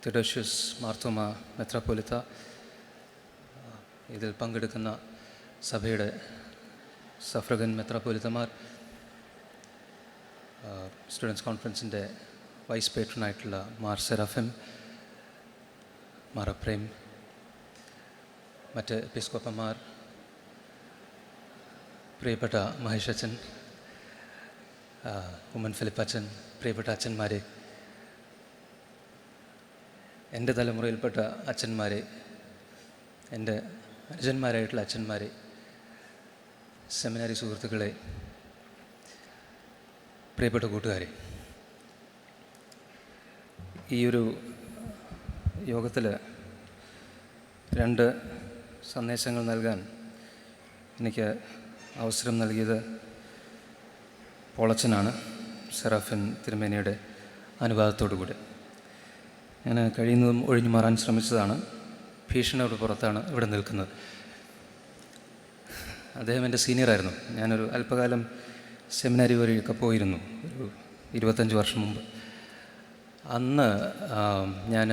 തിഡോഷ്യസ് മാർത്തോമ മെത്രാപ്പൊലിത്ത, ഇതിൽ പങ്കെടുക്കുന്ന സഭയുടെ സഫ്രഗൻ മെത്രാപ്പൊലിത്തമാർ, സ്റ്റുഡൻസ് കോൺഫറൻസിൻ്റെ വൈസ് പേട്രനായിട്ടുള്ള മാർ സെറാഫിം, മാർ അപ്രേം, മറ്റ് എപ്പിസ്കോപ്പന്മാർ, പ്രിയപ്പെട്ട മഹേഷ് അച്ഛൻ, ഉമ്മൻ ഫിലിപ്പച്ചൻ, പ്രിയപ്പെട്ട അച്ഛന്മാരെ, എൻ്റെ തലമുറയിൽപ്പെട്ട അച്ഛന്മാരെ, എൻ്റെ അനുജന്മാരായിട്ടുള്ള അച്ഛന്മാരെ, സെമിനാരി സുഹൃത്തുക്കളെ, പ്രിയപ്പെട്ട കൂട്ടുകാരെ, ഈ ഒരു യോഗത്തിൽ 2 സന്ദേശങ്ങൾ നൽകാൻ എനിക്ക് അവസരം നൽകിയത് പോളച്ചനാണ്, സെറാഫിൻ തിരുമേനിയുടെ അനുവാദത്തോടുകൂടി. ഞാൻ കഴിയുന്നതും ഒഴിഞ്ഞു മാറാൻ ശ്രമിച്ചതാണ്. ഭീഷണിയോട് പുറത്താണ് ഇവിടെ നിൽക്കുന്നത്. അദ്ദേഹം എൻ്റെ സീനിയറായിരുന്നു. ഞാനൊരു അല്പകാലം സെമിനാരി വഴിയൊക്കെ പോയിരുന്നു, ഒരു 25 വർഷം മുമ്പ്. അന്ന് ഞാൻ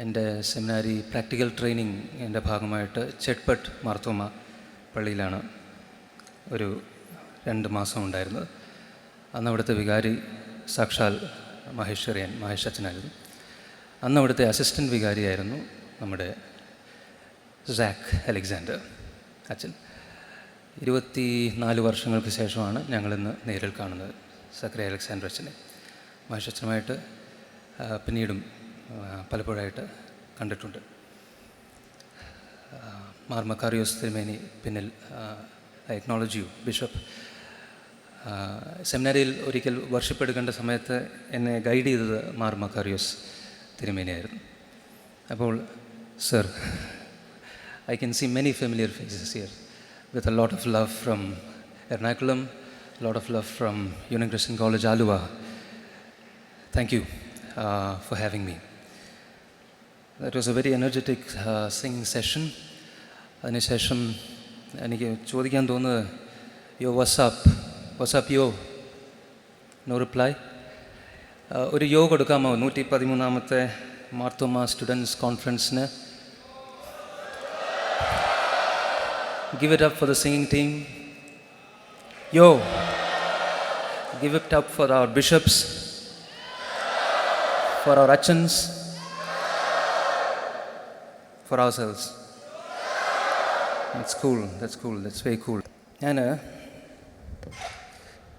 എൻ്റെ സെമിനാരി പ്രാക്ടിക്കൽ ട്രെയിനിങ്ങിൻ്റെ ഭാഗമായിട്ട് ചെട്ട്പട്ട് മാർത്തോമ പള്ളിയിലാണ് ഒരു 2 മാസം ഉണ്ടായിരുന്നത്. അന്ന് അവിടുത്തെ വികാരി സാക്ഷാൽ മഹേഷ് അച്ഛനായിരുന്നു. അന്ന് അവിടുത്തെ അസിസ്റ്റൻറ്റ് വികാരിയായിരുന്നു നമ്മുടെ സാക്ക് അലക്സാണ്ടർ അച്ഛൻ. 24 വർഷങ്ങൾക്ക് ശേഷമാണ് ഞങ്ങളിന്ന് നേരിൽ കാണുന്നത് സക്രിയ അലക്സാണ്ടർ അച്ഛനെ. മഹേഷ് അച്ഛനുമായിട്ട് പിന്നീടും പലപ്പോഴായിട്ട് കണ്ടിട്ടുണ്ട്. മാർ മക്കാറിയോസ് തിരുമേനി പിന്നിൽ, ഐ അക്നോളജ് യു ബിഷപ്പ്. സെമിനാരിയിൽ ഒരിക്കൽ വർഷിപ്പ് എടുക്കേണ്ട സമയത്ത് എന്നെ ഗൈഡ് ചെയ്തത് മാർ മക്കാറിയോസ് തിരുമേനിയായിരുന്നു. അപ്പോൾ sir, I can see many familiar faces here with a lot of love from Ernakulam, a lot of love from Union Christian College, Aluva. Thank you for having me. That was a very energetic singing session. അതിനുശേഷം എനിക്ക് ചോദിക്കാൻ തോന്നുന്നത്, യോ WhatsApp യോ, no reply. ഒരു yo കൊടുക്കാമോ 113ാമത്തെ Marthoma students കോൺഫറൻസിന്? Give it up for the singing team. Yo. Give it up for our bishops, for our achans, for ourselves. That's cool. That's very cool. ഞാൻ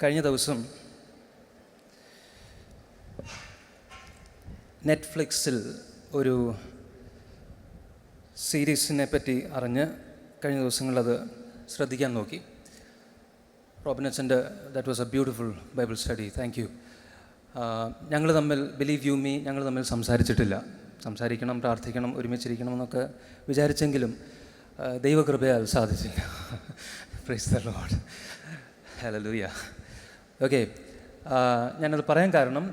കഴിഞ്ഞ ദിവസം നെറ്റ്ഫ്ലിക്സിൽ ഒരു സീരീസിനെ പറ്റി അറിഞ്ഞ് കഴിഞ്ഞ ദിവസങ്ങളത് ശ്രദ്ധിക്കാൻ നോക്കി. റോബിനച്ചൻ്റെ that was a beautiful Bible study. Thank you. ഞങ്ങൾ തമ്മിൽ, ബിലീവ് യു മീ, ഞങ്ങൾ തമ്മിൽ സംസാരിച്ചിട്ടില്ല. സംസാരിക്കണം, പ്രാർത്ഥിക്കണം, ഒരുമിച്ചിരിക്കണം എന്നൊക്കെ വിചാരിച്ചെങ്കിലും ദൈവകൃപയാൽ സാധിച്ചില്ല. Praise the Lord. Hallelujah. Okay, ഞാനത് പറയാൻ കാരണം,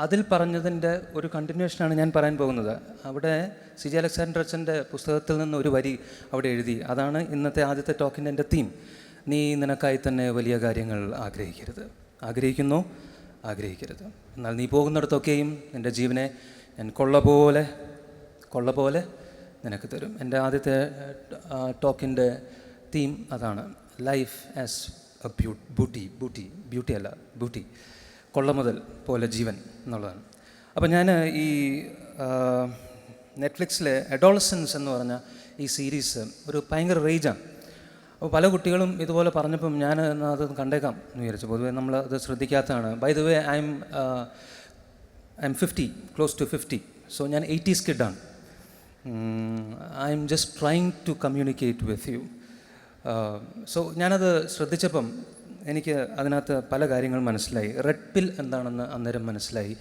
അതിൽ പറഞ്ഞതിൻ്റെ ഒരു കണ്ടിന്യൂഷനാണ് ഞാൻ പറയാൻ പോകുന്നത്. അവിടെ സി ജി അലക്സാണ്ടർ അച്ഛൻ്റെ പുസ്തകത്തിൽ നിന്ന് ഒരു വരി അവിടെ എഴുതി. അതാണ് ഇന്നത്തെ ആദ്യത്തെ ടോക്കിൻ്റെ എൻ്റെ തീം. നീ നിനക്കായി തന്നെ വലിയ കാര്യങ്ങൾ ആഗ്രഹിക്കുന്നു, എന്നാൽ നീ പോകുന്നിടത്തൊക്കെയും നിൻ്റെ ജീവനെ ഞാൻ കൊള്ള പോലെ നിനക്ക് തരും. എൻ്റെ ആദ്യത്തെ ടോക്കിൻ്റെ തീം അതാണ്. ലൈഫ് ആസ് എ ബ്യൂട്ടി, കൊള്ള മുതൽ പോലെ ജീവൻ എന്നുള്ളതാണ്. അപ്പോൾ ഞാൻ ഈ നെറ്റ്ഫ്ലിക്സിലെ അഡോളസൻസ് എന്ന് പറഞ്ഞ ഈ സീരീസ് ഒരു ഭയങ്കര റേജാണ്. അപ്പോൾ പല കുട്ടികളും ഇതുപോലെ പറഞ്ഞപ്പം ഞാൻ അത് കണ്ടേക്കാം എന്ന് വിചാരിച്ചു. പൊതുവേ നമ്മൾ അത് ശ്രദ്ധിക്കാത്തതാണ്. By the way, I am 50, close to 50. So ഞാൻ 80s കിഡാണ്. I am just trying to communicate with you. So ഞാനത് ശ്രദ്ധിച്ചപ്പം എനിക്ക് അതിനകത്ത് പല കാര്യങ്ങൾ മനസ്സിലായി. റെഡ് പിൽ എന്താണെന്ന് അന്നേരം മനസ്സിലായി,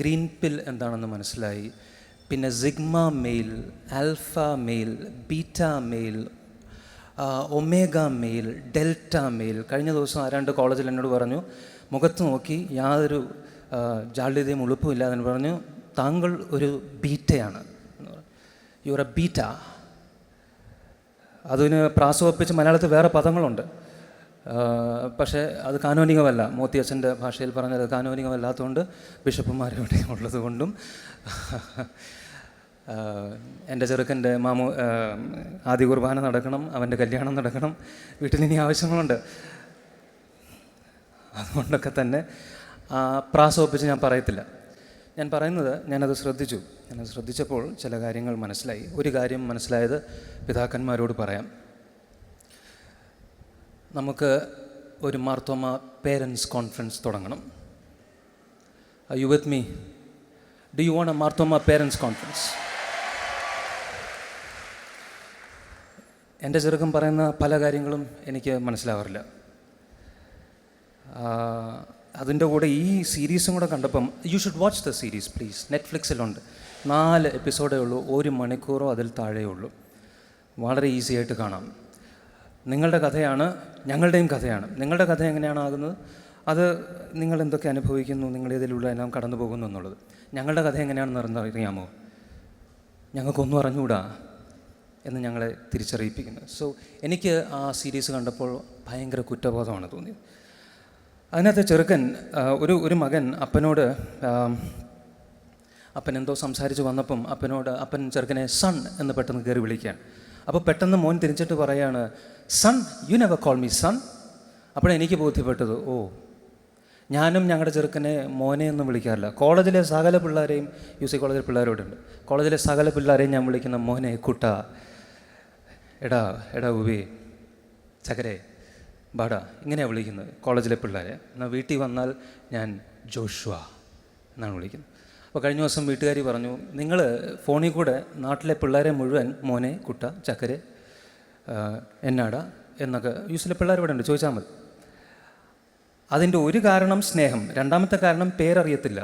ഗ്രീൻ പിൽ എന്താണെന്ന് മനസ്സിലായി, പിന്നെ sigma male, alpha male, beta male, omega male, delta male. കഴിഞ്ഞ ദിവസം ആരാണ്ട് കോളേജിൽ എന്നോട് പറഞ്ഞു, മുഖത്ത് നോക്കി യാതൊരു ജാള്യതയും ഉളുപ്പും ഇല്ലാതെ പറഞ്ഞു, താങ്കൾ ഒരു ബീറ്റയാണ് എന്ന് പറഞ്ഞു. U are A beta. അതിന് പ്രാസവപ്പിച്ച് മലയാളത്തിൽ വേറെ പദങ്ങളുണ്ട്. പക്ഷേ അത് കാനോനികമല്ല. മോത്തി അച്ഛൻ്റെ ഭാഷയിൽ പറഞ്ഞത് കാനോനികമല്ലാത്തതുകൊണ്ട് ബിഷപ്പുമാരിവിടെ ഉള്ളത് കൊണ്ടും എൻ്റെ ചെറുക്കൻ്റെ ആദ്യ കുർബാന നടക്കണം, അവൻ്റെ കല്യാണം നടക്കണം, വീട്ടിലിനി ആവശ്യങ്ങളുണ്ട്. അതുകൊണ്ടൊക്കെ തന്നെ പ്രാസോപ്പിച്ച് ഞാൻ പറയത്തില്ല. ഞാൻ പറയുന്നത്, ഞാനത് ശ്രദ്ധിച്ചപ്പോൾ ചില കാര്യങ്ങൾ മനസ്സിലായി. ഒരു കാര്യം മനസ്സിലായത് പിതാക്കന്മാരോട് പറയാം. നമുക്ക് ഒരു മാർത്തോമ പേരൻസ് കോൺഫറൻസ് തുടങ്ങണം. Are you with me? Do you want A Marthoma parents conference? എൻ്റെ ചെറുക്കം പറയുന്ന പല കാര്യങ്ങളും എനിക്ക് മനസ്സിലാവാറില്ല. അതിൻ്റെ കൂടെ ഈ സീരീസും കൂടെ കണ്ടപ്പം, you should watch the series please. നെറ്റ്ഫ്ലിക്സിലുണ്ട്. 4 എപ്പിസോഡേ ഉള്ളൂ, 1 മണിക്കൂറോ അതിൽ താഴെ ഉള്ളൂ. വളരെ ഈസി ആയിട്ട് കാണാം. നിങ്ങളുടെ കഥയാണ്, ഞങ്ങളുടെയും കഥയാണ്. നിങ്ങളുടെ കഥ എങ്ങനെയാണ് ആകുന്നത്, അത് നിങ്ങൾ എന്തൊക്കെ അനുഭവിക്കുന്നു, നിങ്ങൾ ഇതിലൂടെ എല്ലാം കടന്നു പോകുന്നു എന്നുള്ളത്. ഞങ്ങളുടെ കഥ എങ്ങനെയാണെന്ന് അറിയാമോ? ഞങ്ങൾക്കൊന്നും അറിഞ്ഞുകൂടാ എന്ന് ഞങ്ങളെ തിരിച്ചറിയിപ്പിക്കുന്നത്. സോ എനിക്ക് ആ സീരീസ് കണ്ടപ്പോൾ ഭയങ്കര കുറ്റബോധമാണ് തോന്നിയത്. അതിനകത്ത് ചെറുക്കൻ, ഒരു മകൻ അപ്പനോട്, അപ്പൻ എന്തോ സംസാരിച്ച് വന്നപ്പം അപ്പൻ ചെറുക്കനെ സൺ എന്ന് പെട്ടെന്ന് കയറി വിളിക്കുകയാണ്. അപ്പോൾ പെട്ടെന്ന് മോൻ തിരിച്ചിട്ട് പറയാണ്, son, you never call me son. അപ്പോഴെനിക്ക് ബോധ്യപ്പെട്ടത്, ഞാനും ഞങ്ങളുടെ ചെറുക്കനെ മോനെ ഒന്നും വിളിക്കാറില്ല. കോളേജിലെ സകല പിള്ളേരെയും, UC കോളേജിലെ പിള്ളേരോടുണ്ട്, കോളേജിലെ സകല പിള്ളേരെയും ഞാൻ വിളിക്കുന്ന മോനെ, കുട്ട, എടാ ഉവേ, ചകരെ, ബാടാ, ഇങ്ങനെയാണ് വിളിക്കുന്നത് കോളേജിലെ പിള്ളേരെ. എന്നാൽ വീട്ടിൽ വന്നാൽ ഞാൻ ജോഷുവ എന്നാണ് വിളിക്കുന്നത്. അപ്പോൾ കഴിഞ്ഞ ദിവസം വീട്ടുകാർ പറഞ്ഞു, നിങ്ങൾ ഫോണിൽ കൂടെ നാട്ടിലെ പിള്ളേരെ മുഴുവൻ മോനെ, കുട്ട, ചക്കരെ, എന്നാടാ എന്നൊക്കെ UCയിലെ പിള്ളേർ ഇവിടെ ഉണ്ട്, ചോദിച്ചാൽ മതി. അതിൻ്റെ ഒരു കാരണം സ്നേഹം, രണ്ടാമത്തെ കാരണം പേരറിയത്തില്ല.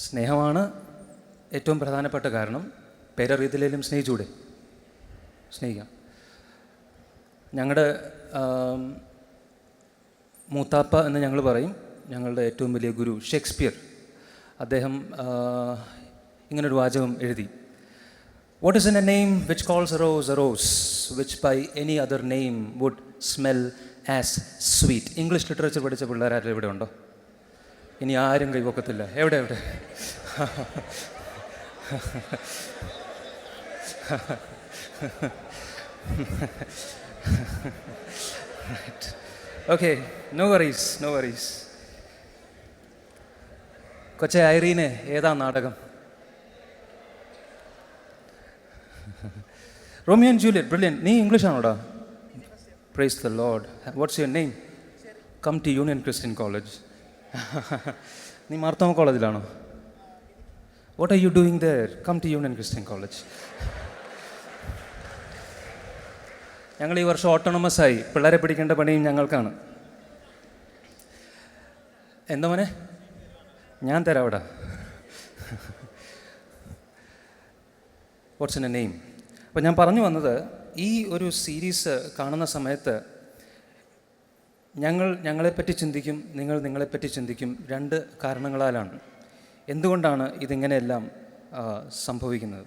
സ്നേഹമാണ് ഏറ്റവും പ്രധാനപ്പെട്ട കാരണം. പേരറിയത്തില്ലെങ്കിലും സ്നേഹിക്കാം. ഞങ്ങളുടെ മൂത്താപ്പ എന്ന് ഞങ്ങൾ പറയും, ഞങ്ങളുടെ ഏറ്റവും വലിയ ഗുരു ഷേക്സ്പിയർ. അദ്ദേഹം ഇങ്ങനൊരു വാചകം എഴുതി, what is in a name which calls a rose which by any other name would smell as sweet. English literature പഠിച്ച പിള്ളേരാരും ഇവിടെ ഉണ്ടോ? ഇനി ആരും കൈവക്കത്തില്ല. എവിടെ ഓക്കെ, നോ വറീസ്. കൊച്ചെ ഐറീനെ, ഏതാ നാടകം? Romeo and Juliet, brilliant. നീ ഇംഗ്ലീഷ് ആണോടാ? Praise the Lord. What's your name? Come to Union Christian College. നീ മാർത്തോമ കോളേജിലാണോ? What are you doing there? Come to Union Christian college. ഞങ്ങൾ ഈ വർഷം ഓട്ടോണമസ് ആയി. പിള്ളേരെ പിടിക്കേണ്ട പണിയും ഞങ്ങൾക്കാണ്. എന്താ മോനെ? ഞാൻ തരാം അവിടെ. What's in a name? അപ്പോൾ ഞാൻ പറഞ്ഞു വന്നത്, ഈ ഒരു സീരീസ് കാണുന്ന സമയത്ത് ഞങ്ങളെപ്പറ്റി ചിന്തിക്കും, നിങ്ങൾ നിങ്ങളെപ്പറ്റി ചിന്തിക്കും. 2 കാരണങ്ങളാലാണ്. എന്തുകൊണ്ടാണ് ഇതിങ്ങനെയെല്ലാം സംഭവിക്കുന്നത്?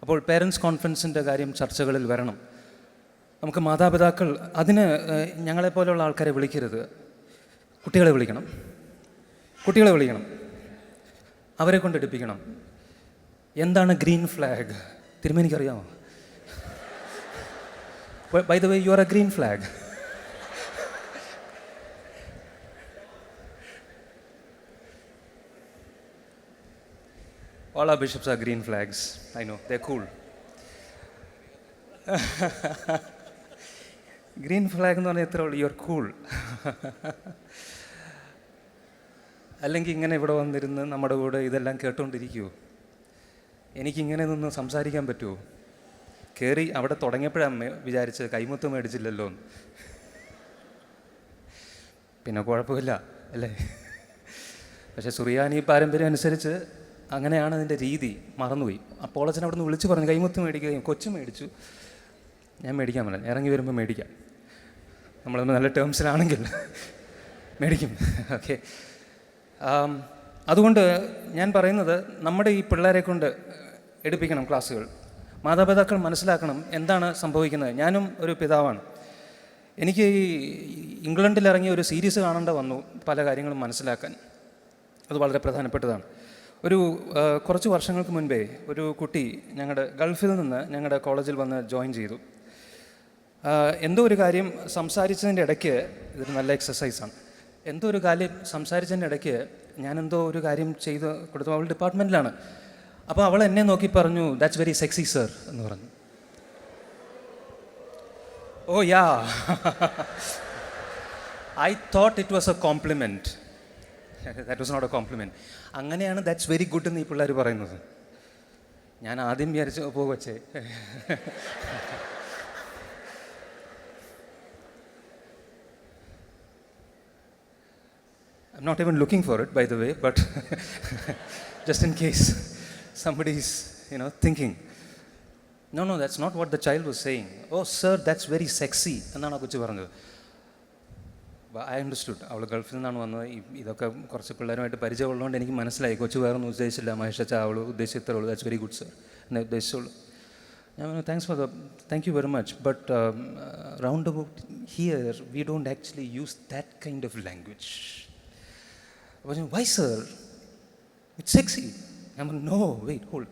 അപ്പോൾ പേരൻസ് കോൺഫറൻസിൻ്റെ കാര്യം ചർച്ചകളിൽ വരണം. നമുക്ക് മാതാപിതാക്കൾ, അതിന് ഞങ്ങളെപ്പോലെയുള്ള ആൾക്കാരെ വിളിക്കരുത്, കുട്ടികളെ വിളിക്കണം. അവരെ കൊണ്ടെടുപ്പിക്കണം. എന്താണ് ഗ്രീൻ ഫ്ലാഗ്? തിരുമേനിക്കറിയാമോ? By the way, you are a green flag. All our bishops are green flags. I know, they're cool. Green flag എന്ന് പറഞ്ഞാൽ എത്ര ഉള്ളു? You are cool. അല്ലെങ്കിൽ ഇങ്ങനെ ഇവിടെ വന്നിരുന്ന് നമ്മുടെ കൂടെ ഇതെല്ലാം കേട്ടുകൊണ്ടിരിക്കുമോ? എനിക്കിങ്ങനെ നിന്ന് സംസാരിക്കാൻ പറ്റുമോ? കയറി അവിടെ തുടങ്ങിയപ്പോഴാണ് വിചാരിച്ച് കൈമുത്ത് മേടിച്ചില്ലല്ലോ എന്ന്. പിന്നെ കുഴപ്പമില്ല അല്ലേ? പക്ഷേ സുറിയാനി പാരമ്പര്യം അനുസരിച്ച് അങ്ങനെയാണ് അതിൻ്റെ രീതി. മറന്നുപോയി. അപ്പോൾ അച്ഛൻ അവിടെ നിന്ന് വിളിച്ച് പറഞ്ഞു, കൈമുത്ത് മേടിക്കുകയും കൊച്ചു മേടിച്ചു. ഞാൻ മേടിക്കാൻ പറ്റില്ല, ഇറങ്ങി വരുമ്പോൾ മേടിക്കാം. നമ്മൾ നല്ല ടേംസിലാണെങ്കിൽ മേടിക്കും. ഓക്കെ. അതുകൊണ്ട് ഞാൻ പറയുന്നത്, നമ്മുടെ ഈ പിള്ളേരെ കൊണ്ട് എടുപ്പിക്കണം ക്ലാസ്സുകൾ. മാതാപിതാക്കൾ മനസ്സിലാക്കണം എന്താണ് സംഭവിക്കുന്നത്. ഞാനും ഒരു പിതാവാണ്. എനിക്ക് ഈ ഇംഗ്ലണ്ടിലിറങ്ങിയ ഒരു സീരീസ് കാണേണ്ട വന്നു പല കാര്യങ്ങളും മനസ്സിലാക്കാൻ. അത് വളരെ പ്രധാനപ്പെട്ടതാണ്. കുറച്ച് വർഷങ്ങൾക്ക് മുൻപേ ഒരു കുട്ടി ഞങ്ങളുടെ ഗൾഫിൽ നിന്ന് ഞങ്ങളുടെ കോളേജിൽ വന്ന് ജോയിൻ ചെയ്തു. എന്തോ ഒരു കാര്യം സംസാരിച്ചതിൻ്റെ ഇടയ്ക്ക്, ഇതൊരു നല്ല എക്സസൈസാണ്, എന്തോ ഒരു കാര്യം സംസാരിച്ചതിൻ്റെ ഇടയ്ക്ക് ഞാനെന്തോ ഒരു കാര്യം ചെയ്ത് കൊടുത്തു. അവൾ ഡിപ്പാർട്ട്മെൻറ്റിലാണ്. അപ്പോൾ അവൾ എന്നെ നോക്കി പറഞ്ഞു, ദാറ്റ്സ് വെരി സെക്സി സർ എന്ന് പറഞ്ഞു. Oh yeah, I thought it was a compliment. That was not a compliment. അങ്ങനെയാണ് ദാറ്റ്സ് വെരി ഗുഡ് എന്ന് ഈ പിള്ളേർ പറയുന്നത്. ഞാൻ ആദ്യം വിചാരിച്ചു പോകച്ചേ. I'm not even looking for it, by the way, but just in case somebody is, thinking. No, that's not what the child was saying. Oh, sir, that's very sexy. എന്നാണ് ആ കൊച്ചു പറഞ്ഞത്. I understood. അവൾ ഗൾഫിൽ നിന്നാണ് വന്നത്. ഇതൊക്കെ കുറച്ച് പിള്ളേരുമായിട്ട് പരിചയമുള്ളതുകൊണ്ട് എനിക്ക് മനസ്സിലായി കൊച്ചു വേറൊന്നും ഉദ്ദേശിച്ചില്ല. മഹേഷ് അച്ഛാ അവൾ ഉദ്ദേശിച്ചത്രേ ഉള്ളൂ. ദാറ്റ്സ് വെരി ഗുഡ് സർ എന്നേ ഉദ്ദേശിച്ചുള്ളൂ. ഞാൻ പറഞ്ഞു, thank you very much, but round about here we don't actually use that kind of language. അപ്പോൾ ഞാൻ, വൈ സർ, ഇറ്റ്സ് സെക്സി. ഞാൻ പറഞ്ഞു, no, wait, hold,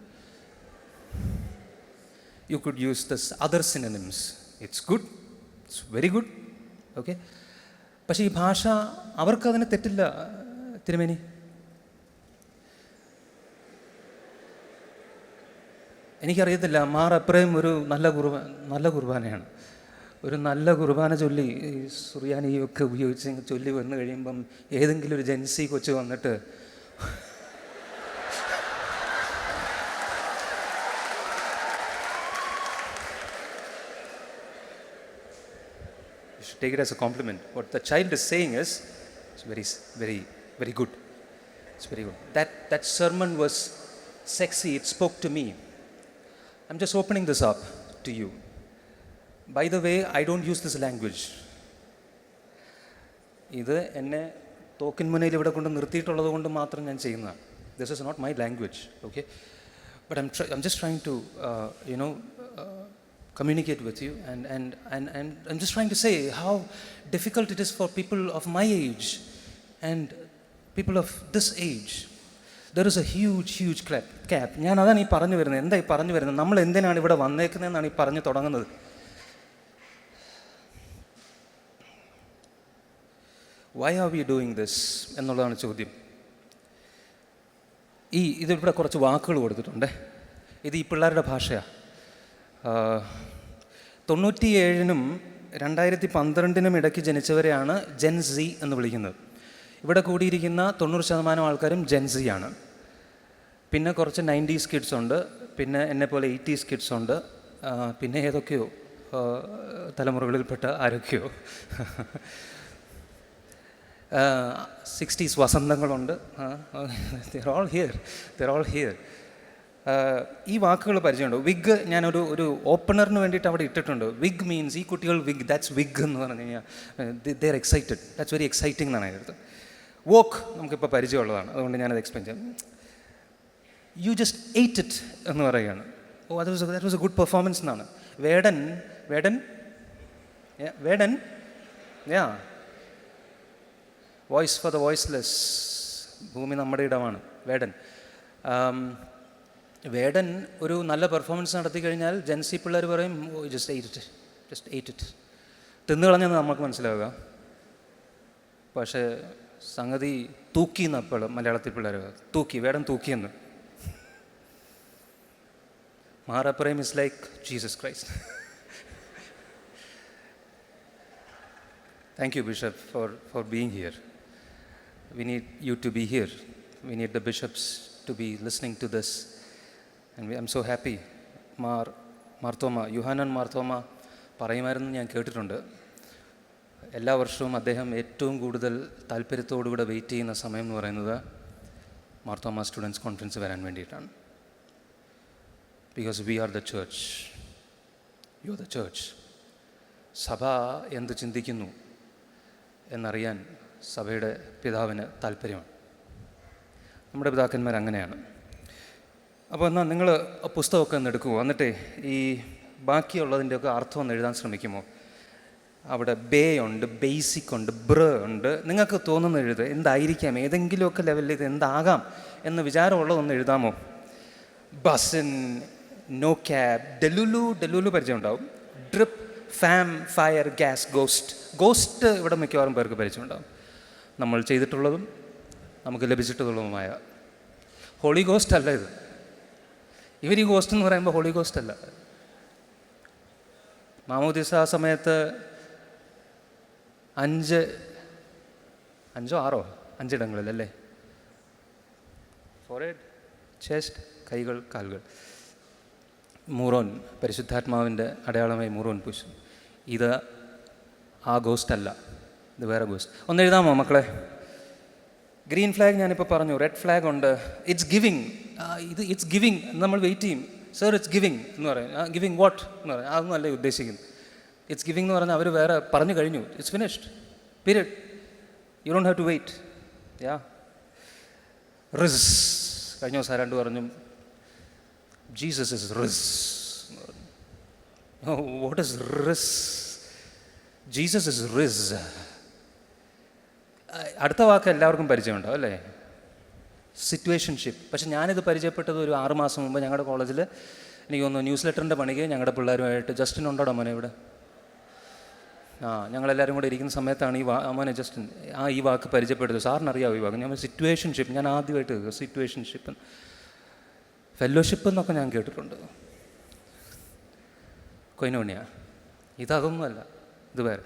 you could use this other synonyms. It's good, it's very good, okay. പക്ഷേ ഈ ഭാഷ അവർക്കതിന് തെറ്റില്ല തിരുമേനി. എനിക്കറിയത്തില്ല. മാർ അപ്രയും ഒരു നല്ല കുർബാനയാണ്. ഒരു നല്ല കുർബാന ചൊല്ലി സുറിയാനിയൊക്കെ ഉപയോഗിച്ച് ചൊല്ലി വന്നു കഴിയുമ്പം ഏതെങ്കിലും ഒരു ജൻസി കൊച്ചു വന്നിട്ട് take it as a compliment. What the child is saying is, it's very, very, very good. It's very good. That sermon was sexy. It spoke to me. I'm just opening this up to you. By the way, I don't use this language. ഇത് എന്നെ തോക്കിൻ മുനയിൽ ഇവിടെ കൊണ്ട് നിർത്തിയിട്ടുള്ളത് കൊണ്ട് മാത്രം ഞാൻ ചെയ്യുന്നതാണ്. This is not my language, okay? But I'm just trying to, communicate with you, and I'm just trying to say how difficult it is for people of my age and people of this age. There is a huge gap. ഞാൻ അതാണ് ഈ പറഞ്ഞു വരുന്നത്. എന്താ ഈ പറഞ്ഞു വരുന്നത്? നമ്മൾ എന്തിനാണ് ഇവിടെ വന്നേക്കുന്നതെന്നാണ് ഈ പറഞ്ഞു തുടങ്ങുന്നത്. Why are we doing this എന്നുള്ളതാണ് ചോദ്യം. ഇതിവിടെ കുറച്ച് വാക്കുകൾ കൊടുത്തിട്ടുണ്ട്. ഇത് ഈ പിള്ളേരുടെ ഭാഷയാണ്. 97-നും 2012-നും ഇടയ്ക്ക് ജനിച്ചവരെയാണ് ജെൻ സി എന്ന് വിളിക്കുന്നത്. ഇവിടെ കൂടിയിരിക്കുന്ന 90% ആൾക്കാരും ജെൻ സി ആണ്. പിന്നെ കുറച്ച് 90s കിഡ്സ് ഉണ്ട്, പിന്നെ എന്നെപ്പോലെ 80s കിഡ്സ് ഉണ്ട്, പിന്നെ ഏതൊക്കെയോ തലമുറകളിൽപ്പെട്ട ആരൊക്കെയോ 60s വസന്തങ്ങളുണ്ട്. they're all here. ഈ വാക്കുകൾ പരിചയമുണ്ടോ? വിഗ് ഞാനൊരു ഓപ്പണറിന് വേണ്ടിയിട്ട് അവിടെ ഇട്ടിട്ടുണ്ട്. വിഗ് മീൻസ് ഈ കുട്ടികൾ വിഗ്, ദാറ്റ്സ് വിഗ് എന്ന് പറഞ്ഞു കഴിഞ്ഞാൽ they are excited, that's very exciting എന്നാണ് എഴുതുന്നത്. വോക്ക് നമുക്കിപ്പോൾ പരിചയമുള്ളതാണ്, അതുകൊണ്ട് ഞാനത് എക്സ്പ്ലെയിൻ ചെയ്യാം. യു ജസ്റ്റ് എയ്റ്റ് ഇറ്റ് എന്ന് പറയുകയാണ്. Oh, that was a good performance എന്നാണ്. Vedan yeah, voice for the voiceless. ഭൂമി നമ്മുടെ ഇടമാണ്. വേടൻ ഒരു നല്ല പെർഫോമൻസ് നടത്തി കഴിഞ്ഞാൽ ജെൻസി പിള്ളേർ പറയും, ഓ, ജസ്റ്റ് എയ്റ്റ് ഇറ്റ്. തിന്നു കളഞ്ഞെന്ന് നമുക്ക് മനസ്സിലാവുക. പക്ഷേ സംഗതി തൂക്കി എന്നപ്പോൾ മലയാളത്തിൽ പിള്ളേർ വേടൻ തൂക്കിയെന്ന്. മാറപ്രേം is like Jesus Christ. Thank you, Bishop, for being here. We need you to be here. We need the bishops to be listening to this. And I'm so happy. Yuhanon Marthoma പറയുമായിരുന്നു, ഞാൻ കേട്ടിട്ടുണ്ട്. എല്ലാ വർഷവും അദ്ദേഹം ഏറ്റവും കൂടുതൽ താല്പര്യത്തോടുകൂടെ വെയിറ്റ് ചെയ്യുന്ന സമയം എന്ന് പറയുന്നത് മാർത്തോമ സ്റ്റുഡൻസ് കോൺഫറൻസ് വരാൻ വേണ്ടിയിട്ടാണ്. Because we are the church, you are the church. സഭ എന്ത് ചിന്തിക്കുന്നു എന്നറിയാൻ സഭയുടെ പിതാവിന് താല്പര്യമാണ്. നമ്മുടെ പിതാക്കന്മാർ അങ്ങനെയാണ്. അപ്പോൾ എന്നാൽ നിങ്ങൾ പുസ്തകമൊക്കെ ഒന്ന് എടുക്കുമോ, എന്നിട്ടേ ഈ ബാക്കിയുള്ളതിൻ്റെയൊക്കെ അർത്ഥം ഒന്ന് എഴുതാൻ ശ്രമിക്കുമോ? അവിടെ ബേ ഉണ്ട്, ബേസിക് ഉണ്ട്, ബ്ര ഉണ്ട്. നിങ്ങൾക്ക് തോന്നുന്ന എഴുത്. എന്തായിരിക്കാം, ഏതെങ്കിലുമൊക്കെ ലെവലിൽ ഇത് എന്താകാം എന്ന് വിചാരമുള്ളതൊന്ന് എഴുതാമോ? ബസിൻ, നോ ക്യാബ്, ഡെലുലു പരിചയം ഉണ്ടാവും. Drip, farm, fire, gas, ghost ഇവിടെ മിക്കവാറും പേർക്ക് പരിചയമുണ്ടാകും. നമ്മൾ ചെയ്തിട്ടുള്ളതും നമുക്ക് ലഭിച്ചിട്ടുള്ളതുമായ. ഹോളി ഗോസ്റ്റ് അല്ല ഇത്. ഇവർ ഈ ഗോസ്റ്റ് എന്ന് പറയുമ്പോൾ ഹോളി ഗോസ്റ്റ് അല്ല. മാമോദിസ സമയത്ത് 5 ഇടങ്ങളിലല്ലേ? ഫോർഹെഡ്, ചെസ്റ്റ്, കൈകൾ, കാലുകൾ. മൂറോൻ, പരിശുദ്ധാത്മാവിൻ്റെ അടയാളമായി മൂറോൻ പൂശും. ഇത് ആ ഗോസ്റ്റ് അല്ല, ഇത് വേറെ ഗോസ്റ്റ്. ഒന്ന് എഴുതാമോ മക്കളെ? ഗ്രീൻ ഫ്ലാഗ് ഞാനിപ്പോൾ പറഞ്ഞു, റെഡ് ഫ്ലാഗ് ഉണ്ട്. It's giving. ഇറ്റ്സ് ഗിവിങ് നമ്മൾ വെയിറ്റ് ചെയ്യും. സർ ഇറ്റ്സ് ഗിവിങ് എന്ന് പറയും. ഗിവിങ് വാട്ട് എന്ന് പറയും. അതൊന്നും അല്ലേ ഉദ്ദേശിക്കുന്നത്. ഇറ്റ്സ് ഗിവിങ് എന്ന് പറഞ്ഞാൽ അവർ വേറെ പറഞ്ഞു കഴിഞ്ഞു. It's finished, period. You don't have to wait. Yeah. Rizz, കഴിഞ്ഞ ദിവസം ആരാണ്ട് പറഞ്ഞു ജീസസ് ഇസ് റിസ് എന്ന് പറഞ്ഞു. What is rizz? Jesus is rizz. അടുത്ത വാക്ക് എല്ലാവർക്കും പരിചയമുണ്ടാവും അല്ലേ? സിറ്റുവേഷൻഷിപ്പ്. പക്ഷെ ഞാനിത് പരിചയപ്പെട്ടത് ഒരു 6 മാസം മുമ്പ് ഞങ്ങളുടെ കോളേജിൽ. എനിക്ക് തോന്നുന്നു ന്യൂസ് ലെറ്ററിൻ്റെ പണിക്ക് ഞങ്ങളുടെ പിള്ളേരുമായിട്ട്. ജസ്റ്റിൻ ഉണ്ടോടാ മോനെ ഇവിടെ? ഞങ്ങളെല്ലാവരും കൂടെ ഇരിക്കുന്ന സമയത്താണ് മോനെ ജസ്റ്റിൻ ഈ വാക്ക് പരിചയപ്പെട്ടത്. സാറിനറിയാവും ഈ വാക്ക്? ഞാൻ സിറ്റുവേഷൻഷിപ്പ്, ഞാൻ ആദ്യമായിട്ട് സിറ്റുവേഷൻഷിപ്പ്. ഫെല്ലോഷിപ്പ് എന്നൊക്കെ ഞാൻ കേട്ടിട്ടുണ്ട്, കൊയിനോണിയ. ഇതൊന്നുമല്ല, ഇത് വേറെ.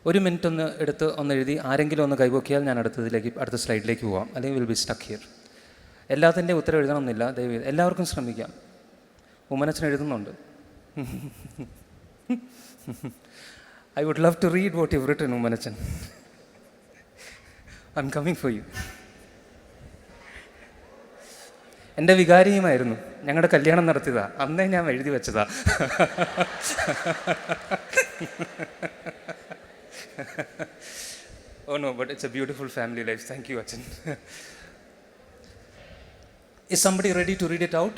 1 മിനിറ്റ് ഒന്ന് എടുത്ത് ഒന്ന് എഴുതി ആരെങ്കിലും ഒന്ന് കൈപൊക്കിയാൽ ഞാൻ അടുത്ത സ്ലൈഡിലേക്ക് പോവാം. അല്ലെങ്കിൽ വിൽ ബി സ്റ്റക്ക് ഹിയർ. എല്ലാത്തിൻ്റെയും ഉത്തരം എഴുതണമെന്നില്ല, ദയവ് എല്ലാവർക്കും ശ്രമിക്കാം. ഉമ്മനച്ചൻ എഴുതുന്നുണ്ട്. I would love to read what you've written, ഉമ്മനച്ചൻ. I'm coming for you. എൻ്റെ വികാരിയുമായിരുന്നു. ഞങ്ങളുടെ കല്യാണം നടത്തിയതാ. അന്നേ ഞാൻ എഴുതി വെച്ചതാ. Oh no, but it's a beautiful family life. Thank you, Achan. Is somebody ready to read it out?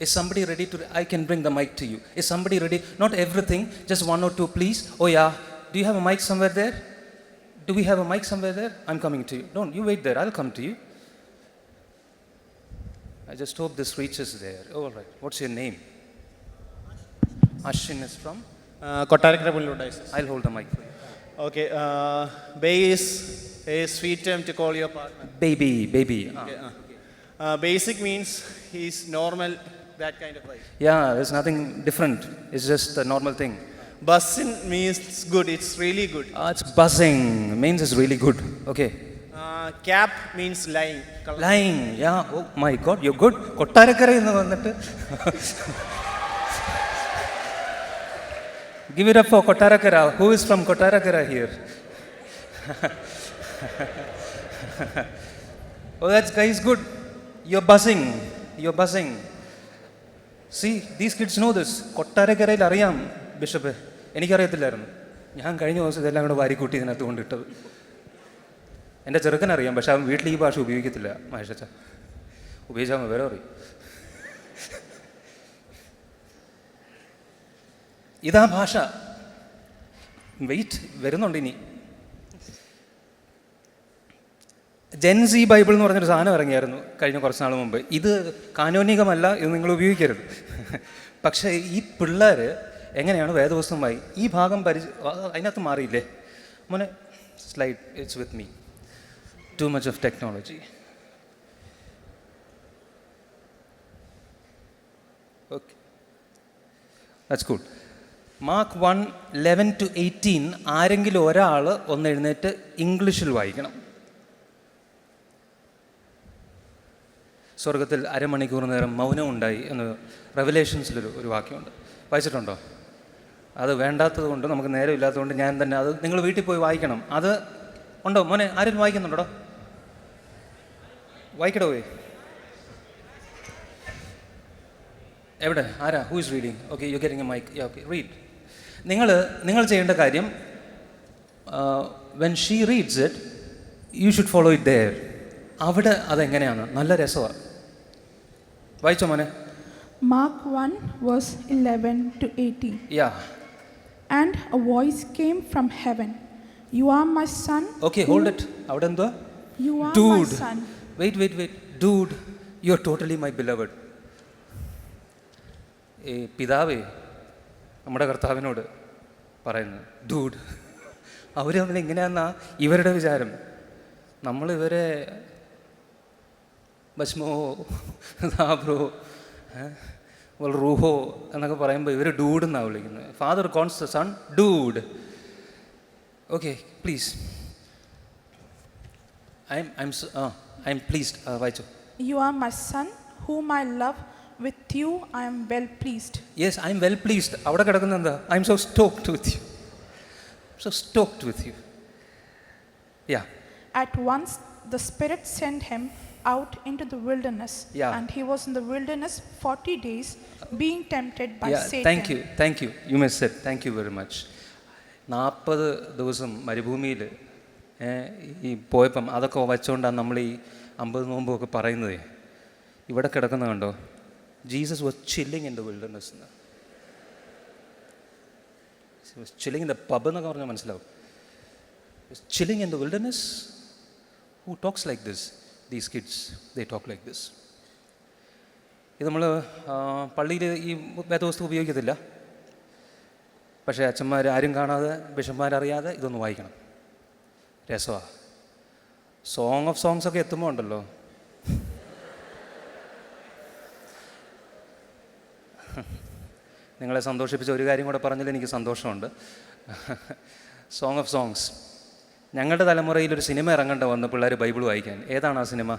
Is somebody ready to? I can bring the mic to you. Is somebody ready? Not everything, just 1 or 2, please. Oh yeah. Do you have a mic somewhere there? Do we have a mic somewhere there? I'm coming to you. Don't you wait there. I'll come to you. I just hope this reaches there. Oh, all right. What's your name? Ashin is from? Kottarakara Pullur Diocese. I'll hold the mic for you. Okay. Bay is a sweet term to call your partner. Baby. Okay, basic means he's normal, that kind of vibe. Yeah, there's nothing different. It's just a normal thing. Buzzing means good. It's really good. It's buzzing. Means it's really good. Okay. Cap means lying. Lying. Yeah. Oh my God, you're good. Kottarakara ennu vannittu. Give it up for Kottarakara. Who is from Kottarakara here? Oh, that guy is good. You're buzzing. See, these kids know this. കൊട്ടാരക്കരയിൽ അറിയാം bishop. എനിക്കറിയത്തില്ലായിരുന്നു. ഞാൻ കഴിഞ്ഞ ദിവസം ഇതെല്ലാം കൂടെ വാരിക്കൂട്ടി ഇതിനകത്ത് കൊണ്ടിട്ടത്. എൻ്റെ ചെറുക്കനറിയാം, പക്ഷെ അവൻ വീട്ടിൽ ഈ ഭാഷ ഉപയോഗിക്കത്തില്ല. മഹേഷച്ച ഉപയോഗിച്ചാൽ വേറെ അറിയും. ഇതാ ഭാഷ. വെയിറ്റ്, വരുന്നുണ്ട് ഇനി. ജെൻസി ബൈബിൾ എന്ന് പറഞ്ഞൊരു സാധനം ഇറങ്ങിയായിരുന്നു കഴിഞ്ഞ കുറച്ച് നാൾ മുമ്പ്. ഇത് കാനോനികമല്ല, ഇത് നിങ്ങൾ ഉപയോഗിക്കരുത്. പക്ഷേ ഈ പിള്ളേർ എങ്ങനെയാണ് വേദപുസ്തകമായി ഈ ഭാഗം അതിനകത്ത് മാറിയില്ലേ മോനെ? Slide, it's with me. Too much of technology. Okay, that's good. Mark 1:11-18 ആരെങ്കിലും ഒരാൾ ഒന്ന് എഴുന്നേറ്റ് ഇംഗ്ലീഷിൽ വായിക്കണം. സ്വർഗത്തിൽ അരമണിക്കൂർ നേരം മൗനം ഉണ്ടായി എന്ന് റെവലേഷൻസിലൊരു വാക്യമുണ്ട്. വായിച്ചിട്ടുണ്ടോ? അത് വേണ്ടാത്തത് കൊണ്ട്, നമുക്ക് നേരം ഇല്ലാത്തതുകൊണ്ട് ഞാൻ തന്നെ അത് നിങ്ങൾ വീട്ടിൽ പോയി വായിക്കണം. അത് ഉണ്ടോ മോനെ? ആരെങ്കിലും വായിക്കുന്നുണ്ടോ? വായിക്കടോ പോയി. എവിടെ? ആരാ? Who is reading? Okay, you getting a mike. Okay, read. നിങ്ങൾ ചെയ്യേണ്ട കാര്യം, when she reads it you should follow it there. അവിടെ അതെങ്ങനെയാണ്? നല്ല രസമാണ്. വായിച്ചോ മോനെ. Mark 1, verse 11 to 18. Yeah. And a voice came from heaven. You are my son. Okay, hold it. അവിടെ എന്തുവാ? You are my Dude. son. Wait. Dude, you are totally my beloved. ഈ പിതാവേ നമ്മുടെ കർത്താവിനോട് പറയുന്നത് ഡൂഡ്. അവർ തമ്മിൽ എങ്ങനെയാണെന്നാ ഇവരുടെ വിചാരം. നമ്മളിവരെ ഭസ്മോ ബ്രോ റൂഹോ എന്നൊക്കെ പറയുമ്പോൾ ഇവർ ഡൂഡ് എന്നാണ് വിളിക്കുന്നത്. Father calls the son dude. Okay, please. I'm pleased. വായിച്ചോ. You are my son, whom I love. With you I am well pleased. Yes, I M well pleased. അവിടെ കിടക്കുന്ന എന്താ? I M so stoked with you. So stoked with you. Yeah. At once the Spirit sent him out into the wilderness. Yeah. And he was in the wilderness 40 days, being tempted by Satan. Thank you. You may sit. Thank you very much. 40 ദിവസം മരുഭൂമിയിൽ ഈ പോയപ്പം അതൊക്കെ വച്ചുകൊണ്ടാണ് നമ്മൾ ഈ 50 നോമ്പൊക്കെ പറയുന്നത്. ഇവിടെ കിടക്കുന്ന കണ്ടോ? Jesus was chilling in the wilderness. Chilling in the pub എന്നൊക്കെ പറഞ്ഞാൽ മനസ്സിലാവും. Chilling in the wilderness. Who talks like this? These kids, they talk like this. ഇത് നമ്മൾ പള്ളിയിൽ ഈ വേദവസ്തു ഉപയോഗിക്കത്തില്ല. പക്ഷേ അച്ഛന്മാർ ആരും കാണാതെ, ബിഷന്മാരറിയാതെ ഇതൊന്ന് വായിക്കണം. രസമാണ്. സോങ് ഓഫ് സോങ്സ് ഒക്കെ എത്തുമ്പോൾ ഉണ്ടല്ലോ, നിങ്ങളെ സന്തോഷിപ്പിച്ച ഒരു കാര്യം കൂടെ പറഞ്ഞതിൽ എനിക്ക് സന്തോഷമുണ്ട്. Song of songs. ഞങ്ങളുടെ തലമുറയിൽ ഒരു സിനിമ ഇറങ്ങേണ്ട വന്ന് പിള്ളേർ ബൈബിൾ വായിക്കാൻ. ഏതാണ് ആ സിനിമ?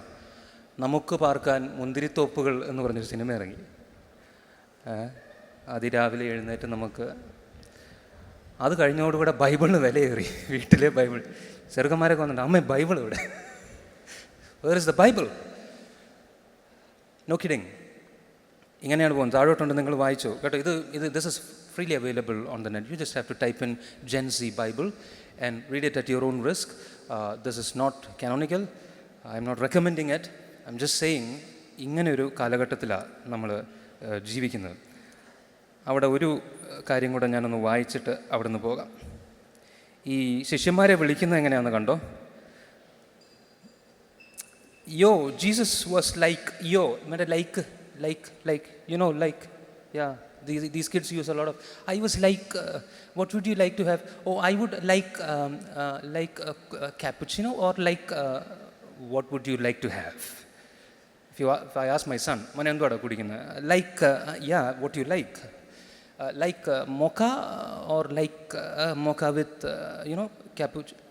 നമുക്ക് പാർക്കാൻ മുന്തിരിത്തോപ്പുകൾ എന്ന് പറഞ്ഞൊരു സിനിമ ഇറങ്ങി. അതിരാവിലെ എഴുന്നേറ്റ് നമുക്ക് അത് കഴിഞ്ഞോടുകൂടെ ബൈബിളിന് വിലയേറി. വീട്ടിലെ ബൈബിൾ ചെറുക്കന്മാരൊക്കെ വന്നിട്ടുണ്ട്, അമ്മേ ബൈബിൾ ഇവിടെ, where is the Bible? No kidding. ഇങ്ങനെയാണ് പോകുന്നത്. താഴോട്ടുണ്ട്, നിങ്ങൾ വായിച്ചോ കേട്ടോ. ഇത് this is freely available on the net. You just have to type in Gen Z Bible and read it at your own risk. This is not canonical. I am not recommending it. I am just saying ഇങ്ങനെയൊരു കാലഘട്ടത്തിലാണ് നമ്മൾ ജീവിക്കുന്നത്. അവിടെ ഒരു കാര്യം കൂടെ ഞാനൊന്ന് വായിച്ചിട്ട് അവിടെ നിന്ന് പോകാം. ഈ ശിഷ്യന്മാരെ വിളിക്കുന്നത് എങ്ങനെയാണെന്ന് കണ്ടോ? യോ, ജീസസ് വാസ് ലൈക്ക് യോ, മറ്റേ like, you know, like, yeah, these kids use a lot of, I was like, what would you like to have? Oh, I would like a cappuccino, or like, what would you like to have? If I ask my son, mane endoda kudikkunna, like, yeah, what you like mocha, or like mocha with, you know, cappuccino.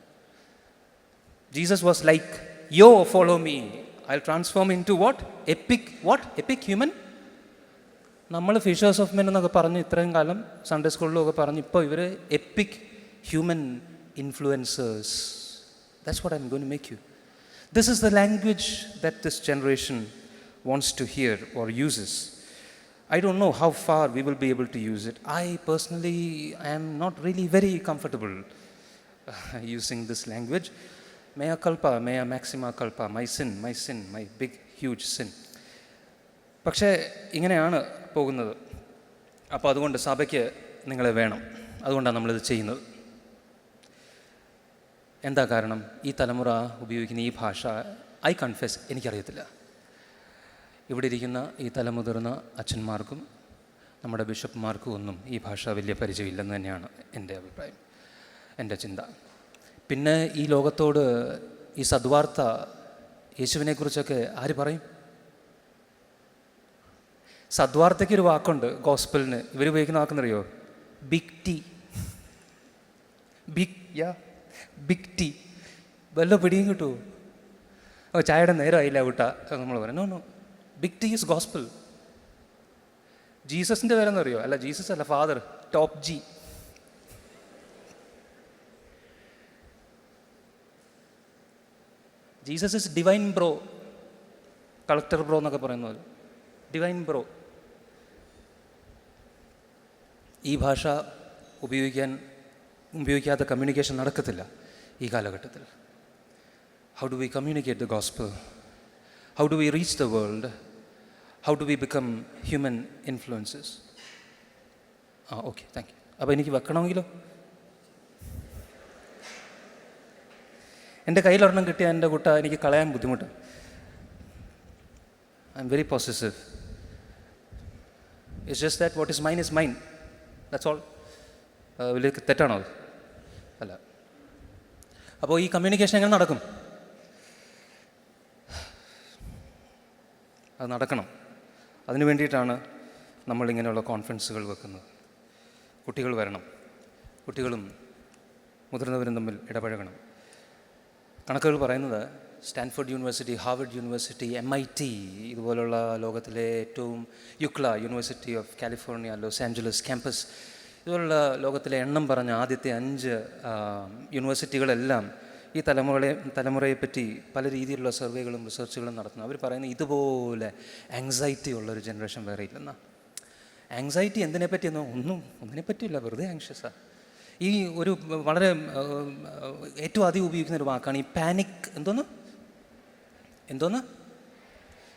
Jesus was like, yo, follow me, I'll transform into what? Epic human. നമ്മൾ fishers of men എന്നൊക്കെ പറഞ്ഞ് ഇത്രയും കാലം Sunday സ്കൂളിലൊക്കെ പറഞ്ഞ് ഇപ്പോൾ ഇവർ epic human influencers. That's what I M going to make you. This is the language that this generation wants to hear or uses. I don't know how far we will be able to use it. I personally am not really very comfortable using this language. Mea culpa, mea maxima culpa, my sin, my big huge sin. പക്ഷേ ഇങ്ങനെയാണ് പോകുന്നത്. അപ്പോൾ അതുകൊണ്ട് സഭയ്ക്ക് നിങ്ങളെ വേണം. അതുകൊണ്ടാണ് നമ്മളിത് ചെയ്യുന്നത്. എന്താ കാരണം? ഈ തലമുറ ഉപയോഗിക്കുന്ന ഈ ഭാഷ, ഐ കൺഫെസ്, എനിക്കറിയത്തില്ല. ഇവിടെ ഇരിക്കുന്ന ഈ തലമുതിർന്ന അച്ഛന്മാർക്കും നമ്മുടെ ബിഷപ്പ്മാർക്കും ഒന്നും ഈ ഭാഷ വലിയ പരിചയമില്ലെന്ന് തന്നെയാണ് എൻ്റെ അഭിപ്രായം, എൻ്റെ ചിന്ത. പിന്നെ ഈ ലോകത്തോട് ഈ സദ്വാർത്ത യേശുവിനെക്കുറിച്ചൊക്കെ ആര് പറയും? സദ്വാർത്തയ്ക്കൊരു വാക്കുണ്ട്, ഗോസ്പലിന്. ഇവർ ഉപയോഗിക്കുന്ന വാക്കെന്നറിയോ? Big tea. Big tea. വല്ല പിടിയും കിട്ടുമോ? ഓ, ചായയുടെ നേരമായില്ല കൂട്ടാ നമ്മൾ പറയാം. No, big tea is gospel. ജീസസിൻ്റെ പേരെന്നറിയോ? അല്ല, ജീസസ് അല്ല, father, top G. Jesus is divine bro. Collector bro എന്നൊക്കെ പറയുന്ന പോലെ ഡിവൈൻ ബ്രോ. ഈ ഭാഷ ഉപയോഗിക്കാത്ത കമ്മ്യൂണിക്കേഷൻ നടക്കത്തില്ല ഈ കാലഘട്ടത്തിൽ. How do we communicate the gospel? How do we reach the world? How do we become human influences? Okay, thank you. അപ്പോൾ എനിക്ക് വെക്കണമെങ്കിലോ? എൻ്റെ കയ്യിലൊരെണ്ണം കിട്ടിയാൽ എൻ്റെ കുട്ട എനിക്ക് കളയാൻ ബുദ്ധിമുട്ട്. I am very possessive. It's just that what is mine is mine, that's all. വലിയ തെറ്റാണോ അത്? അല്ല. അപ്പോൾ ഈ കമ്മ്യൂണിക്കേഷൻ എങ്ങനെ നടക്കും? അത് നടക്കണം. അതിനു വേണ്ടിയിട്ടാണ് നമ്മളിങ്ങനെയുള്ള കോൺഫറൻസുകൾ വെക്കുന്നത്. കുട്ടികൾ വരണം, കുട്ടികളും മുതിർന്നവരും തമ്മിൽ ഇടപഴകണം. കണക്കുകൾ പറയുന്നത് Stanford university, Harvard university, MIT, ഇതുപോലുള്ള ലോകത്തിലെ ഏറ്റവും UCLA, university of California, Los Angeles campus, ഇതുപോലുള്ള ലോകത്തിലെ എണ്ണം പറഞ്ഞ ആദ്യത്തെ 5 യൂണിവേഴ്സിറ്റികളെല്ലാം ഈ തലമുറയെപ്പറ്റി പല രീതിയിലുള്ള സർവേകളും റിസർച്ചുകളും നടത്തുന്നു. അവർ പറയുന്നത് ഇതുപോലെ ആങ്സൈറ്റി ഉള്ളൊരു ജനറേഷൻ വേറെ ഇല്ലെന്നാ. ആങ്സൈറ്റി എന്തിനെപ്പറ്റിയെന്നോ? ഒന്നിനെപ്പറ്റിയില്ല, വെറുതെ ആങ്ഷ്യസാണ്. ഈ ഒരു വളരെ ഏറ്റവും അധികം ഉപയോഗിക്കുന്ന ഒരു വാക്കാണ് ഈ പാനിക്. എന്തോന്ന്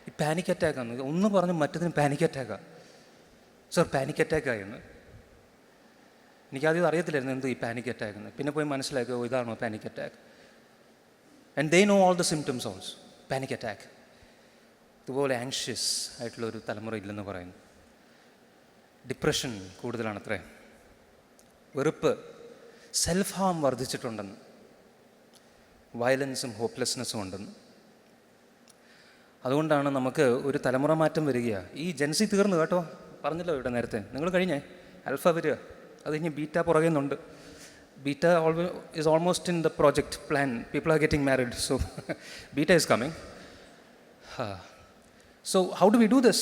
ഈ പാനിക് അറ്റാക്കാണ്. ഒന്ന് പറഞ്ഞ് മറ്റതിന് പാനിക് അറ്റാക്കാണ്. സർ, പാനിക് അറ്റാക്കായിരുന്നു. എനിക്കാദ്യം അറിയത്തില്ലായിരുന്നു എന്തോ ഈ പാനിക് അറ്റാക്ക് എന്ന്. പിന്നെ പോയി മനസ്സിലാക്കുക, ഇതാണോ panic attack. And they know all the symptoms also. Panic attack. ഇതുപോലെ ആങ്ഷ്യസ് ആയിട്ടുള്ളൊരു തലമുറ ഇല്ലെന്ന് പറയുന്നു. ഡിപ്രഷൻ കൂടുതലാണത്രേ. വെറുപ്പ്, സെൽഫ് ഹാം വർദ്ധിച്ചിട്ടുണ്ടെന്ന്. വയലൻസും ഹോപ്പ്ലെസ്നെസ്സും ഉണ്ടെന്ന്. അതുകൊണ്ടാണ് നമുക്ക് ഒരു തലമുറ മാറ്റം വരികയാണ്. ഈ ജെൻസി തീർന്നു കേട്ടോ, പറഞ്ഞല്ലോ ഇവിടെ നേരത്തെ. നിങ്ങൾ കഴിഞ്ഞേ ആൽഫ വരിക, അത് കഴിഞ്ഞ് ബീറ്റ പുറകുന്നുണ്ട്. Beta is almost in the project plan. People are getting married, so beta is coming. So how do we do this?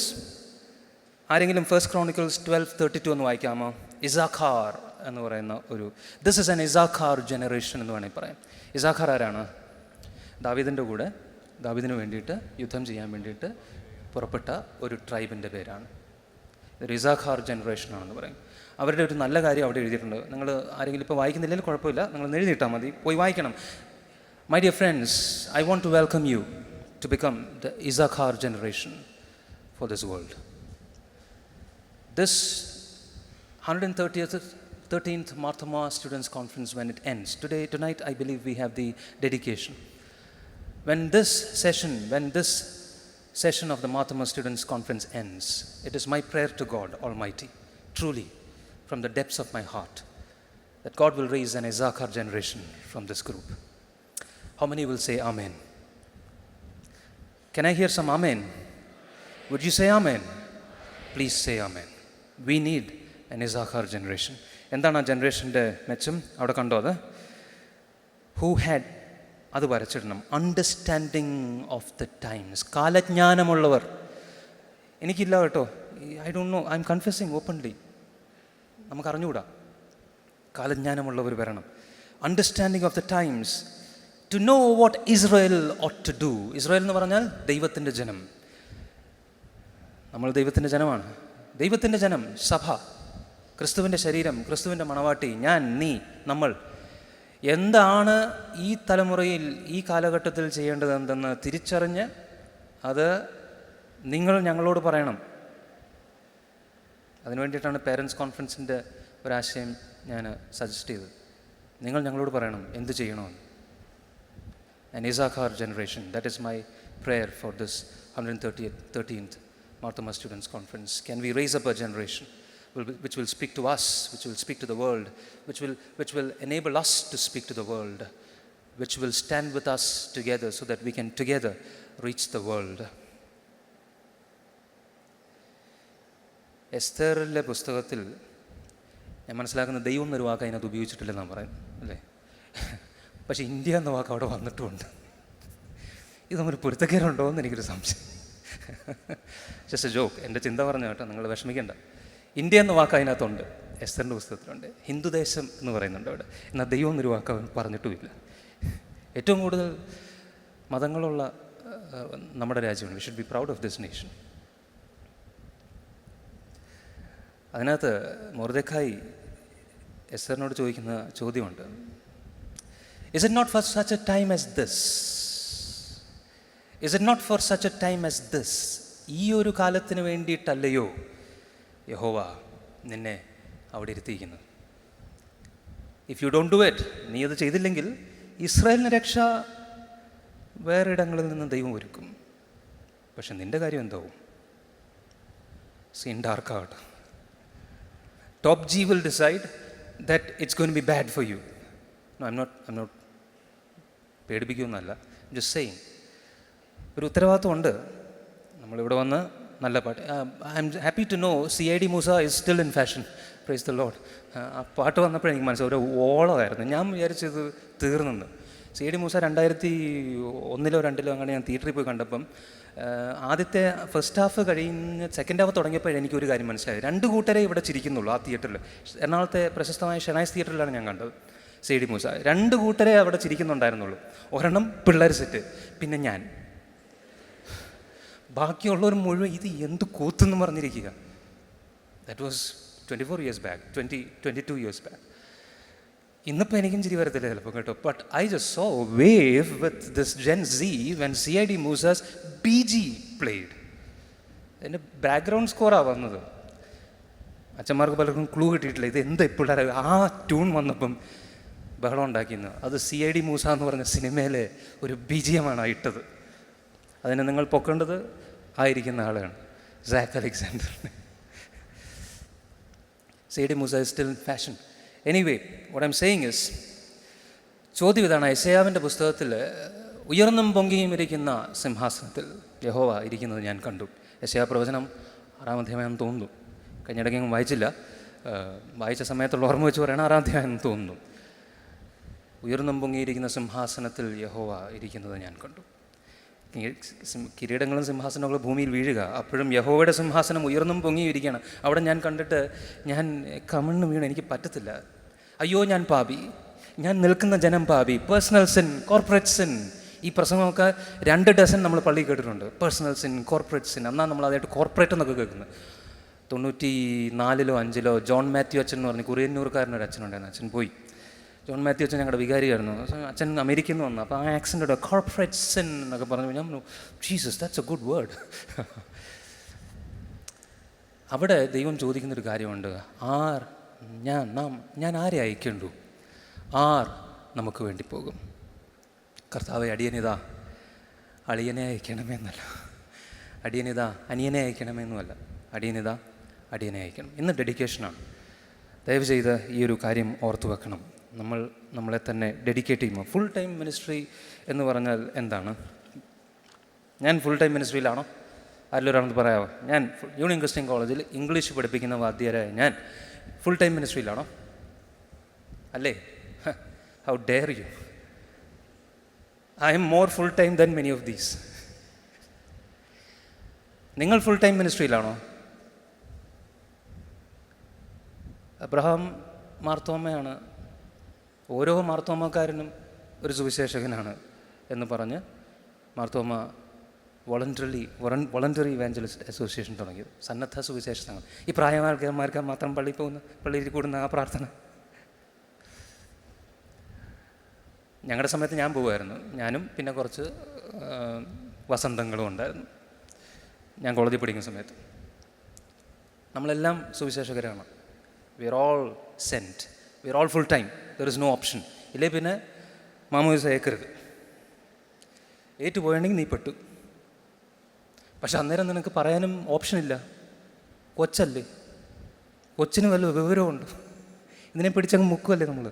ആരെങ്കിലും 1 Chronicles 12:32 എന്ന് വായിക്കാമോ? ഇസാഖാർ എന്ന് പറയുന്ന ഒരു, this is an Issachar generation എന്ന് വേണമെങ്കിൽ പറയാം. ഇസാഖാർ ആരാണ്? ദാവീദിൻ്റെ കൂടെ ദാവീദിന് വേണ്ടിയിട്ട് യുദ്ധം ചെയ്യാൻ വേണ്ടിയിട്ട് പുറപ്പെട്ട ഒരു ട്രൈബിൻ്റെ പേരാണ്. ഒരു ഇസാഖാർ ജനറേഷനാണെന്ന് പറയും. അവരുടെ ഒരു നല്ല കാര്യം അവിടെ എഴുതിയിട്ടുണ്ട്. നിങ്ങൾ ആരെങ്കിലും ഇപ്പോൾ വായിക്കുന്നില്ലെങ്കിൽ കുഴപ്പമില്ല, നിങ്ങൾ എഴുതിയിട്ടാൽ മതി, പോയി വായിക്കണം. My dear friends, I want to welcome you to become the Issachar generation for this world. This 113th Marthama Students' Conference, when it ends, tonight I believe we have the dedication. When this session of the Marthama Students' Conference ends, it is my prayer to God Almighty, truly, from the depths of my heart, that God will raise an Issachar generation from this group. How many will say Amen? Can I hear some Amen? Would you say Amen? Please say Amen. We need an Issachar generation. എന്താണ് ആ ജനറേഷൻ്റെ മെച്ചം? അവിടെ കണ്ടോ അത്? Who had, അത് വരച്ചിടണം. Understanding of the times, കാലജ്ഞാനമുള്ളവർ. എനിക്കില്ല കേട്ടോ, I don't know, I am confessing openly. നമുക്കറിഞ്ഞുകൂടാ. കാലജ്ഞാനമുള്ളവർ വരണം. Understanding of the times, to know what Israel ought to do. Israel എന്ന് പറഞ്ഞാൽ ദൈവത്തിൻ്റെ ജനം. നമ്മൾ ദൈവത്തിൻ്റെ ജനമാണ്. ദൈവത്തിൻ്റെ ജനം, സഭ, ക്രിസ്തുവിൻ്റെ ശരീരം, ക്രിസ്തുവിൻ്റെ മണവാട്ടി, ഞാൻ, നീ, നമ്മൾ. എന്താണ് ഈ തലമുറയിൽ ഈ കാലഘട്ടത്തിൽ ചെയ്യേണ്ടത് എന്തെന്ന് തിരിച്ചറിഞ്ഞ് അത് നിങ്ങൾ ഞങ്ങളോട് പറയണം. അതിനു വേണ്ടിയിട്ടാണ് പേരൻസ് കോൺഫറൻസിൻ്റെ ഒരാശയം ഞാൻ സജസ്റ്റ് ചെയ്തത്. നിങ്ങൾ ഞങ്ങളോട് പറയണം എന്ത് ചെയ്യണമെന്ന്. An Issachar generation, that is my prayer for this 113th Marthama Students' Conference. Can we raise up a generation which will speak to us, which will speak to the world, which will enable us to speak to the world, which will stand with us together so that we can together reach the world. എസ്തേറിലെ പുസ്തകത്തിൽ ഞാൻ മനസ്സിലാക്കുന്ന ദൈവം എന്നൊരു വാക്ക് അതിനകത്ത് ഉപയോഗിച്ചിട്ടില്ലെന്നാണ് പറയുന്നത്, അല്ലേ? പക്ഷേ India എന്ന വാക്ക് അവിടെ വന്നിട്ടുമുണ്ട്. ഇത് തമ്മിൽ പൊരുത്തക്കേടുണ്ടോ എന്ന് എനിക്കൊരു സംശയം. ജസ്റ്റ് എ ജോക്ക്, എൻ്റെ ചിന്ത പറഞ്ഞു കേട്ടോ, നിങ്ങൾ വിഷമിക്കേണ്ട. ഇന്ത്യ എന്ന വാക്ക് അതിനകത്തുണ്ട്, എസ്തറിൻ്റെ പുസ്തകത്തിലുണ്ട്. ഹിന്ദുദേശം എന്ന് പറയുന്നുണ്ട് അവിടെ. എന്നാൽ ദൈവം എന്നൊരു വാക്ക് പറഞ്ഞിട്ടുമില്ല. ഏറ്റവും കൂടുതൽ മതങ്ങളുള്ള നമ്മുടെ രാജ്യമാണ്. We should be proud of this nation. അതിനകത്ത് മൊർദെഖായി എസ്തറിനോട് ചോദിക്കുന്ന ചോദ്യമുണ്ട്. Is it not for such a time as this? Is it not for such a time as this ഈ ഒരു കാലത്തിന് വേണ്ടിയിട്ടല്ലയോ യഹോവ നിന്നെ അവിടെ ഇരുത്തിയിരിക്കുന്നത്. If you don't do it, നീ അത് ചെയ്തില്ലെങ്കിൽ ഇസ്രായേലിന് രക്ഷ വേറെ ഇടങ്ങളിൽ നിന്ന് ദൈവം ഒരുക്കും. പക്ഷെ നിൻ്റെ കാര്യം എന്താവും? സീൻ ഡാർക്കാവട്ടെ. Top G will decide that it's going to be bad for you. No, I'm not പേടിപ്പിക്കുമെന്നല്ല, just saying. ഒരു ഉത്തരവാദിത്വമുണ്ട്. നമ്മളിവിടെ വന്ന് നല്ല പാട്ട്, I'm happy to know CID Moosa is still in fashion. Praise the Lord. ആ പാട്ട് വന്നപ്പോഴേ എനിക്ക് മനസ്സിലായി, ഒരു ഓളമായിരുന്നു. ഞാൻ വിചാരിച്ചത് തീർന്നെന്ന്. CID മൂസ 2001 or 2002 അങ്ങനെ ഞാൻ തിയേറ്ററിൽ പോയി കണ്ടപ്പം ആദ്യത്തെ ഫസ്റ്റ് ഹാഫ് കഴിഞ്ഞ് സെക്കൻഡ് ഹാഫ് തുടങ്ങിയപ്പോൾ എനിക്കൊരു കാര്യം മനസ്സിലായി. 2 കൂട്ടരെ ഇവിടെ ചിരിക്കുന്നുള്ളൂ ആ തിയേറ്ററിൽ. എറണാകുളത്തെ പ്രശസ്തമായ ഷെനൈസ് തിയേറ്ററിലാണ് ഞാൻ കണ്ടത് CID മൂസ. 2 കൂട്ടരെ അവിടെ ചിരിക്കുന്നുണ്ടായിരുന്നുള്ളൂ. ഒരെണ്ണം പിള്ളേർ സെറ്റ്, പിന്നെ ഞാൻ. ബാക്കിയുള്ളവർ മുഴുവൻ ഇത് എന്ത് കൂത്തെന്ന് പറഞ്ഞിരിക്കുക. That was 24 years back, 22 years back. ഇന്നിപ്പോൾ എനിക്കും ചിരി വരത്തില്ല ചിലപ്പോൾ കേട്ടോ. But I just saw wave with this Gen Z when CID Moosa's BG played. അതിൻ്റെ ബാക്ക്ഗ്രൗണ്ട് സ്കോറാണ് വന്നത്. അച്ഛന്മാർക്ക് പലർക്കും ക്ലൂ കിട്ടിയിട്ടില്ല ഇത് എന്താ പിള്ളേർ ആ ട്യൂൺ വന്നപ്പം ബഹളം ഉണ്ടാക്കിയെന്ന്. അത് CID മൂസ എന്ന് പറഞ്ഞ സിനിമയിലെ ഒരു BGM ഇട്ടത്. അതിനെ നിങ്ങൾ പൊക്കേണ്ടത് ആയിരിക്കുന്ന ആളാണ്, സാക്ക് അലക്സാണ്ടറിനെ. CID Moosa is still in fashion. Anyway, what I am saying is, ചോദ്യം ഇതാണ്. യെശയ്യാവിൻ്റെ പുസ്തകത്തിൽ ഉയർന്നും പൊങ്ങിയും ഇരിക്കുന്ന സിംഹാസനത്തിൽ യഹോവ ഇരിക്കുന്നത് ഞാൻ കണ്ടു. യെശയ്യാ പ്രവചനം 6-ാം അധ്യായമെന്ന് തോന്നുന്നു. കഴിഞ്ഞിടയ്ക്ക് ഞാൻ വായിച്ചില്ല, വായിച്ച സമയത്തുള്ള ഓർമ്മ വെച്ച് പറയണം 6-ാം അധ്യായമെന്ന് തോന്നുന്നു. ഉയർന്നും പൊങ്ങിയിരിക്കുന്ന സിംഹാസനത്തിൽ യഹോവ ഇരിക്കുന്നത് ഞാൻ കണ്ടു. കിരീടങ്ങളും സിംഹാസനങ്ങളും ഭൂമിയിൽ വീഴുക, അപ്പോഴും യഹോവയുടെ സിംഹാസനം ഉയർന്നും പൊങ്ങിയും ഇരിക്കുകയാണ്. അവിടെ ഞാൻ കണ്ടിട്ട് ഞാൻ കമണ്ണ് വീണ്, എനിക്ക് പറ്റത്തില്ല. അയ്യോ ഞാൻ പാപി, ഞാൻ നിൽക്കുന്ന ജനം പാപി. Personal sin, corporate sin. ഈ പ്രസംഗമൊക്കെ 2 ഡസൻ നമ്മൾ പള്ളിയിൽ കേട്ടിട്ടുണ്ട്. Personal sin, corporate sin. എന്നാൽ നമ്മൾ അതായിട്ട് കോർപ്പറേറ്റ് എന്നൊക്കെ കേൾക്കുന്നത്. 94-ലോ 5-ലോ ജോൺ മാത്യു അച്ഛൻ എന്ന് പറഞ്ഞ് കുറിയന്നൂർക്കാരനൊരു അച്ഛനുണ്ടായിരുന്നു. അച്ഛൻ പോയി. ജോൺ മാത്യു അച്ഛൻ ഞങ്ങളുടെ വികാരിയായിരുന്നു. അച്ഛൻ അമേരിക്കയിൽ നിന്ന് വന്നു. അപ്പോൾ ആ ആക്സെൻ്റ് കോർപ്പറേറ്റ് സിൻ എന്നൊക്കെ പറഞ്ഞു. ഞാൻ Jesus, that's A good word. അവിടെ ദൈവം ചോദിക്കുന്നൊരു കാര്യമുണ്ട്. ഞാൻ ആരെ അയക്കേണ്ടു? ആർ നമുക്ക് വേണ്ടി പോകും? കർത്താവെ, അടിയനിതാ അളിയനെ അയക്കണമെന്നല്ല, അടിയനിതാ അനിയനെ അയക്കണമെന്നുമല്ല, അടിയനിതാ അടിയനെ അയക്കണം. ഇന്ന് ഡെഡിക്കേഷനാണ്. ദയവ് ചെയ്ത് ഈ ഒരു കാര്യം ഓർത്തു വെക്കണം. നമ്മളെ തന്നെ ഡെഡിക്കേറ്റ് ചെയ്യുമ്പോൾ. ഫുൾ ടൈം മിനിസ്ട്രി എന്ന് പറഞ്ഞാൽ എന്താണ്? ഞാൻ ഫുൾ ടൈം മിനിസ്ട്രിയിലാണോ? ആരിലൊരാണെന്ന് പറയാമോ? ഞാൻ യൂണിയൻ ക്രിസ്ത്യൻ കോളേജിൽ ഇംഗ്ലീഷ് പഠിപ്പിക്കുന്ന വാദ്യരായ ഞാൻ ഫുൾ ടൈം മിനിസ്ട്രിയിലാണോ? അല്ലേ? How dare you. I am more full time than many of these. നിങ്ങൾ ഫുൾ ടൈം മിനിസ്ട്രിയിലാണോ? അബ്രഹാം മാർത്തോമയാണ്, ഓരോ മാർത്തോമക്കാരനും ഒരു സുവിശേഷകനാണ് എന്ന് പറഞ്ഞ് മാർത്തോമ വോളണ്ടറി ഇവാഞ്ചലിസ്റ്റ് അസോസിയേഷൻ തുടങ്ങിയത്. സന്നദ്ധ സുവിശേഷ സംഘം. ഈ പ്രായമാർക്കന്മാർക്ക് മാത്രം പള്ളിയിൽ കൂടുന്ന ആ പ്രാർത്ഥന. ഞങ്ങളുടെ സമയത്ത് ഞാൻ പോകുമായിരുന്നു. ഞാനും പിന്നെ കുറച്ച് വസന്തങ്ങളും ഉണ്ടായിരുന്നു ഞാൻ കോളേജിൽ പഠിക്കുന്ന സമയത്ത്. നമ്മളെല്ലാം സുവിശേഷകരാണ്. We are all saint, we are all full time. There is no option. ഇല്ലേ പിന്നെ മാമോദിസ ഏക്കരുത്. ഏറ്റുപോയിട്ടുണ്ടെങ്കിൽ നീ പെട്ടു. പക്ഷെ അന്നേരം നിനക്ക് പറയാനും ഓപ്ഷനില്ല. കൊച്ചല്ലേ, കൊച്ചിന് വല്ല വിവരമുണ്ട്? ഇതിനെ പിടിച്ചങ്ങ് മുക്കുമല്ലേ നമ്മൾ.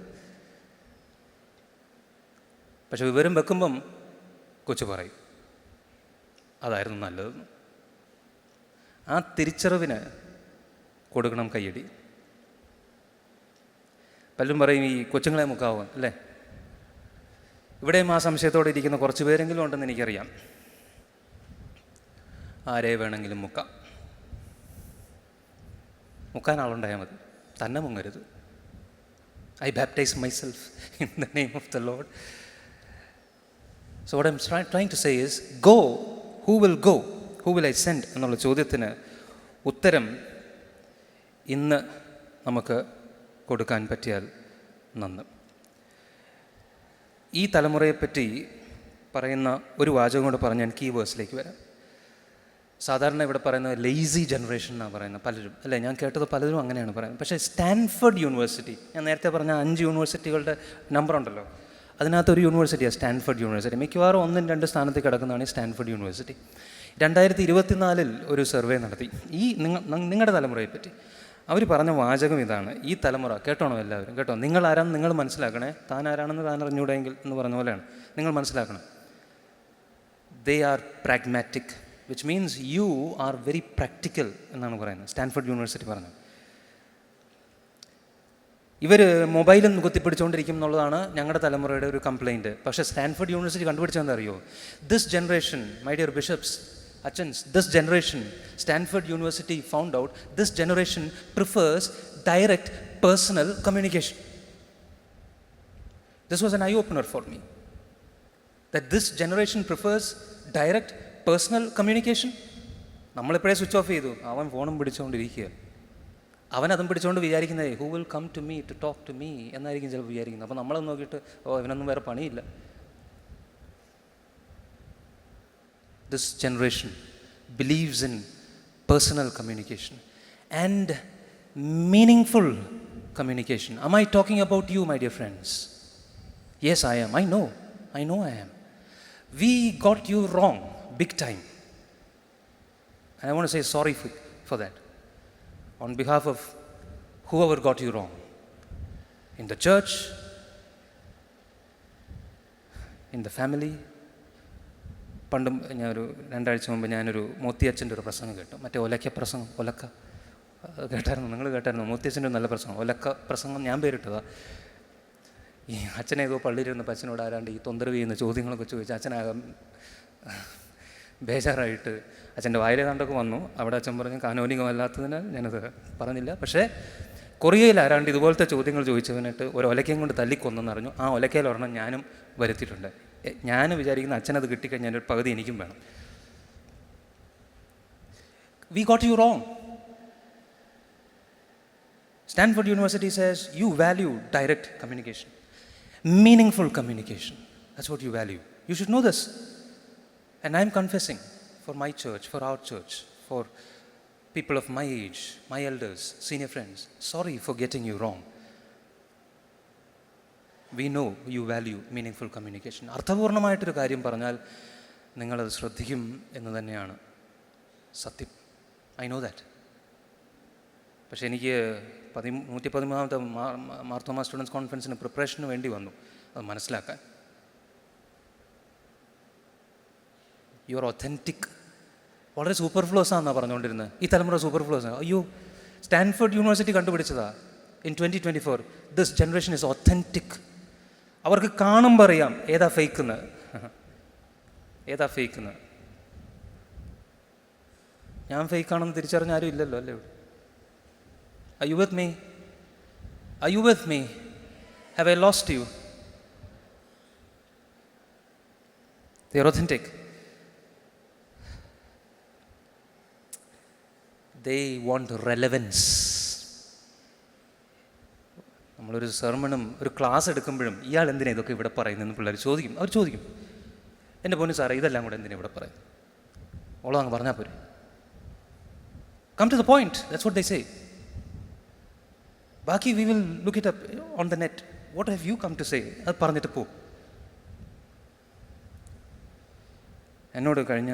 പക്ഷെ വിവരം വെക്കുമ്പം കൊച്ചു പറയും അതായിരുന്നു നല്ലതെന്ന്. ആ തിരിച്ചറിവിന് കൊടുക്കണം കയ്യടി. പലരും പറയും ഈ കൊച്ചുങ്ങളെ മുക്കാവും അല്ലേ? ഇവിടെയും ആ സംശയത്തോടെ ഇരിക്കുന്ന കുറച്ച് പേരെങ്കിലും ഉണ്ടെന്ന് എനിക്കറിയാം. ആരെ വേണമെങ്കിലും മുക്കാം. മുക്കാൻ ആളുണ്ടായാൽ മതി, തന്നെ മുങ്ങരുത്. I baptize myself in the name of the lord. So what I'm trying to say is, go. Who will go? Who will I send? എന്നുള്ള ചോദ്യത്തിന് ഉത്തരം ഇന്ന് നമുക്ക് കൊടുക്കാൻ പറ്റിയാൽ നന്ന്. ഈ തലമുറയെപ്പറ്റി പറയുന്ന ഒരു വാചകം കൊണ്ട് പറഞ്ഞ് ഞാൻ കീ വേഴ്സിലേക്ക് വരാം. സാധാരണ ഇവിടെ പറയുന്നത് ലേസി ജനറേഷൻ എന്നാണ് പറയുന്നത് പലരും, അല്ലേ? ഞാൻ കേട്ടത് പലരും അങ്ങനെയാണ് പറയുന്നത്. പക്ഷേ സ്റ്റാൻഫോർഡ് യൂണിവേഴ്സിറ്റി, ഞാൻ നേരത്തെ പറഞ്ഞ 5 യൂണിവേഴ്സിറ്റികളുടെ നമ്പർ ഉണ്ടല്ലോ, അതിനകത്തൊരു യൂണിവേഴ്സിറ്റിയാണ് സ്റ്റാൻഫോർഡ് യൂണിവേഴ്സിറ്റി. മിക്കവാറും 1-2 സ്ഥാനത്ത് കിടക്കുന്നതാണ് ഈ സ്റ്റാൻഫോർഡ് യൂണിവേഴ്സിറ്റി. 2024 ഒരു സർവേ നടത്തി ഈ നിങ്ങളുടെ തലമുറയെ പറ്റി. അവർ പറഞ്ഞ വാചകം ഇതാണ്: ഈ തലമുറ, കേട്ടോണം എല്ലാവരും, കേട്ടോ, നിങ്ങൾ ആരാണെന്ന് നിങ്ങൾ മനസ്സിലാക്കണേ, താൻ ആരാണെന്ന് താൻ അറിഞ്ഞൂടെങ്കിൽ എന്ന് പറഞ്ഞ പോലെയാണ്, നിങ്ങൾ മനസ്സിലാക്കണം. They are pragmatic, which means you are very practical എന്നാണ് പറയുന്നത്, സ്റ്റാൻഫോർഡ് യൂണിവേഴ്സിറ്റി പറഞ്ഞത്. ഇവർ മൊബൈലും കുത്തിപ്പിടിച്ചുകൊണ്ടിരിക്കും എന്നുള്ളതാണ് ഞങ്ങളുടെ തലമുറയുടെ ഒരു കംപ്ലയിൻറ്റ്. പക്ഷേ സ്റ്റാൻഫോർഡ് യൂണിവേഴ്സിറ്റി കണ്ടുപിടിച്ചതെന്താ അറിയോ? This generation, my dear bishops, Achans, this generation, Stanford University found out, this generation prefers direct personal communication. This was an eye-opener for me. That this generation prefers direct personal communication. നമ്മളിപ്പോഴേ switch off ചെയ്തു, അവൻ ഫോണും പിടിച്ചുകൊണ്ടിരിക്കുക. അവനതും പിടിച്ചുകൊണ്ട് വിചാരിക്കുന്നത് who will come to me to talk to me എന്നായിരിക്കും ചിലപ്പോൾ വിചാരിക്കുന്നത്. അപ്പോൾ നമ്മളത് നോക്കിയിട്ട് ഇവനൊന്നും വേറെ പണിയില്ല. This generation believes in personal communication and meaningful communication. Am I talking about you, my dear friends? Yes, I am. I know I am. We got you wrong big time. And I want to say sorry for that on behalf of whoever got you wrong. In the church, in the family. പണ്ടും ഞാനൊരു 2 ആഴ്ച മുമ്പ് ഞാനൊരു മോത്തിയച്ഛൻ്റെ ഒരു പ്രസംഗം കേട്ടു. മറ്റേ ഒലക്ക പ്രസംഗം, ഒലക്ക കേട്ടായിരുന്നു, നിങ്ങൾ കേട്ടായിരുന്നു? മോത്തിയച്ഛൻ്റെ ഒരു നല്ല പ്രസംഗം, ഒലക്ക പ്രസംഗം, ഞാൻ പേരിട്ടതാണ്. ഈ അച്ഛനെ ഏതോ പള്ളിയിലിരുന്നപ്പോൾ അച്ഛനോട് ആരാണ്ട് ഈ തൊന്തരവ് ചെയ്യുന്ന ചോദ്യങ്ങളൊക്കെ ചോദിച്ചു. അച്ഛനാകാൻ ബേജാറായിട്ട് അച്ഛൻ്റെ വായിലെ കണ്ടൊക്കെ വന്നു. അവിടെ അച്ഛൻ പറഞ്ഞു കാനോനികമല്ലാത്തതിനാൽ ഞാനത് പറഞ്ഞില്ല. പക്ഷേ കൊറിയയിൽ ആരാണ്ട് ഇതുപോലത്തെ ചോദ്യങ്ങൾ ചോദിച്ചവനായിട്ട് ഒരു ഒലക്കയും കൊണ്ട് തല്ലിക്കൊന്നെന്ന് അറിഞ്ഞു. ആ ഒലക്കയിൽ ഒരെണ്ണം ഞാനും വരുത്തിയിട്ടുണ്ട്. ഞാൻ വിചാരിക്കുന്ന അച്ഛനത് കിട്ടിക്കഴിഞ്ഞാൽ ഒരു പകുതി എനിക്കും വേണം. We got you wrong. Stanford University says you value direct communication, meaningful communication. That's what you value. You should know this. And I'm confessing for my church, for our church, for people of my age, my elders, senior friends, sorry for getting you wrong. We know you value meaningful communication. അർത്ഥപൂർണമായിട്ടൊരു കാര്യം പറഞ്ഞാൽ നിങ്ങളത് ശ്രദ്ധിക്കും എന്ന് തന്നെയാണ് സത്യം. I know that. പക്ഷേ എനിക്ക് 113ാമത്തെ Marthoma students കോൺഫറൻസിന് പ്രിപ്പറേഷന് വേണ്ടി വന്നു അത് മനസ്സിലാക്കാൻ. You are authentic. വളരെ സൂപ്പർഫ്ലോസ് ആണെന്നാണ് പറഞ്ഞുകൊണ്ടിരുന്നത്. ഈ തലമുറ സൂപ്പർഫ്ലോസ് ആണ്. അയ്യോ, സ്റ്റാൻഫോർഡ് യൂണിവേഴ്സിറ്റി കണ്ടുപിടിച്ചതാ in 2024. This generation is authentic. അവർക്ക് കാണുമ്പോൾ അറിയാം ഏതാ ഫേക്കെന്ന്. ഞാൻ ഫേക്കാണെന്ന് തിരിച്ചറിഞ്ഞ ആരും ഇല്ലല്ലോ, അല്ലേ? Are you with me? Are you with me? Have I lost you? They are authentic. They want relevance. നമ്മളൊരു സെർമണും ഒരു ക്ലാസ് എടുക്കുമ്പോഴും ഇയാൾ എന്തിനാണ് ഇതൊക്കെ ഇവിടെ പറയുന്നതെന്ന് പിള്ളേർ ചോദിക്കും. അവർ ചോദിക്കും, എൻ്റെ പൊന്നു സാറേ ഇതെല്ലാം കൂടെ എന്തിനാണ് ഇവിടെ പറയുന്നത്? ഓളോ അങ്ങ് പറഞ്ഞാൽ പോരെ. Come to the point. That's what they say. ബാക്കി we will look it up on the net. What have you come to say? അത് പറഞ്ഞിട്ട് പോ. എന്നോട് കഴിഞ്ഞ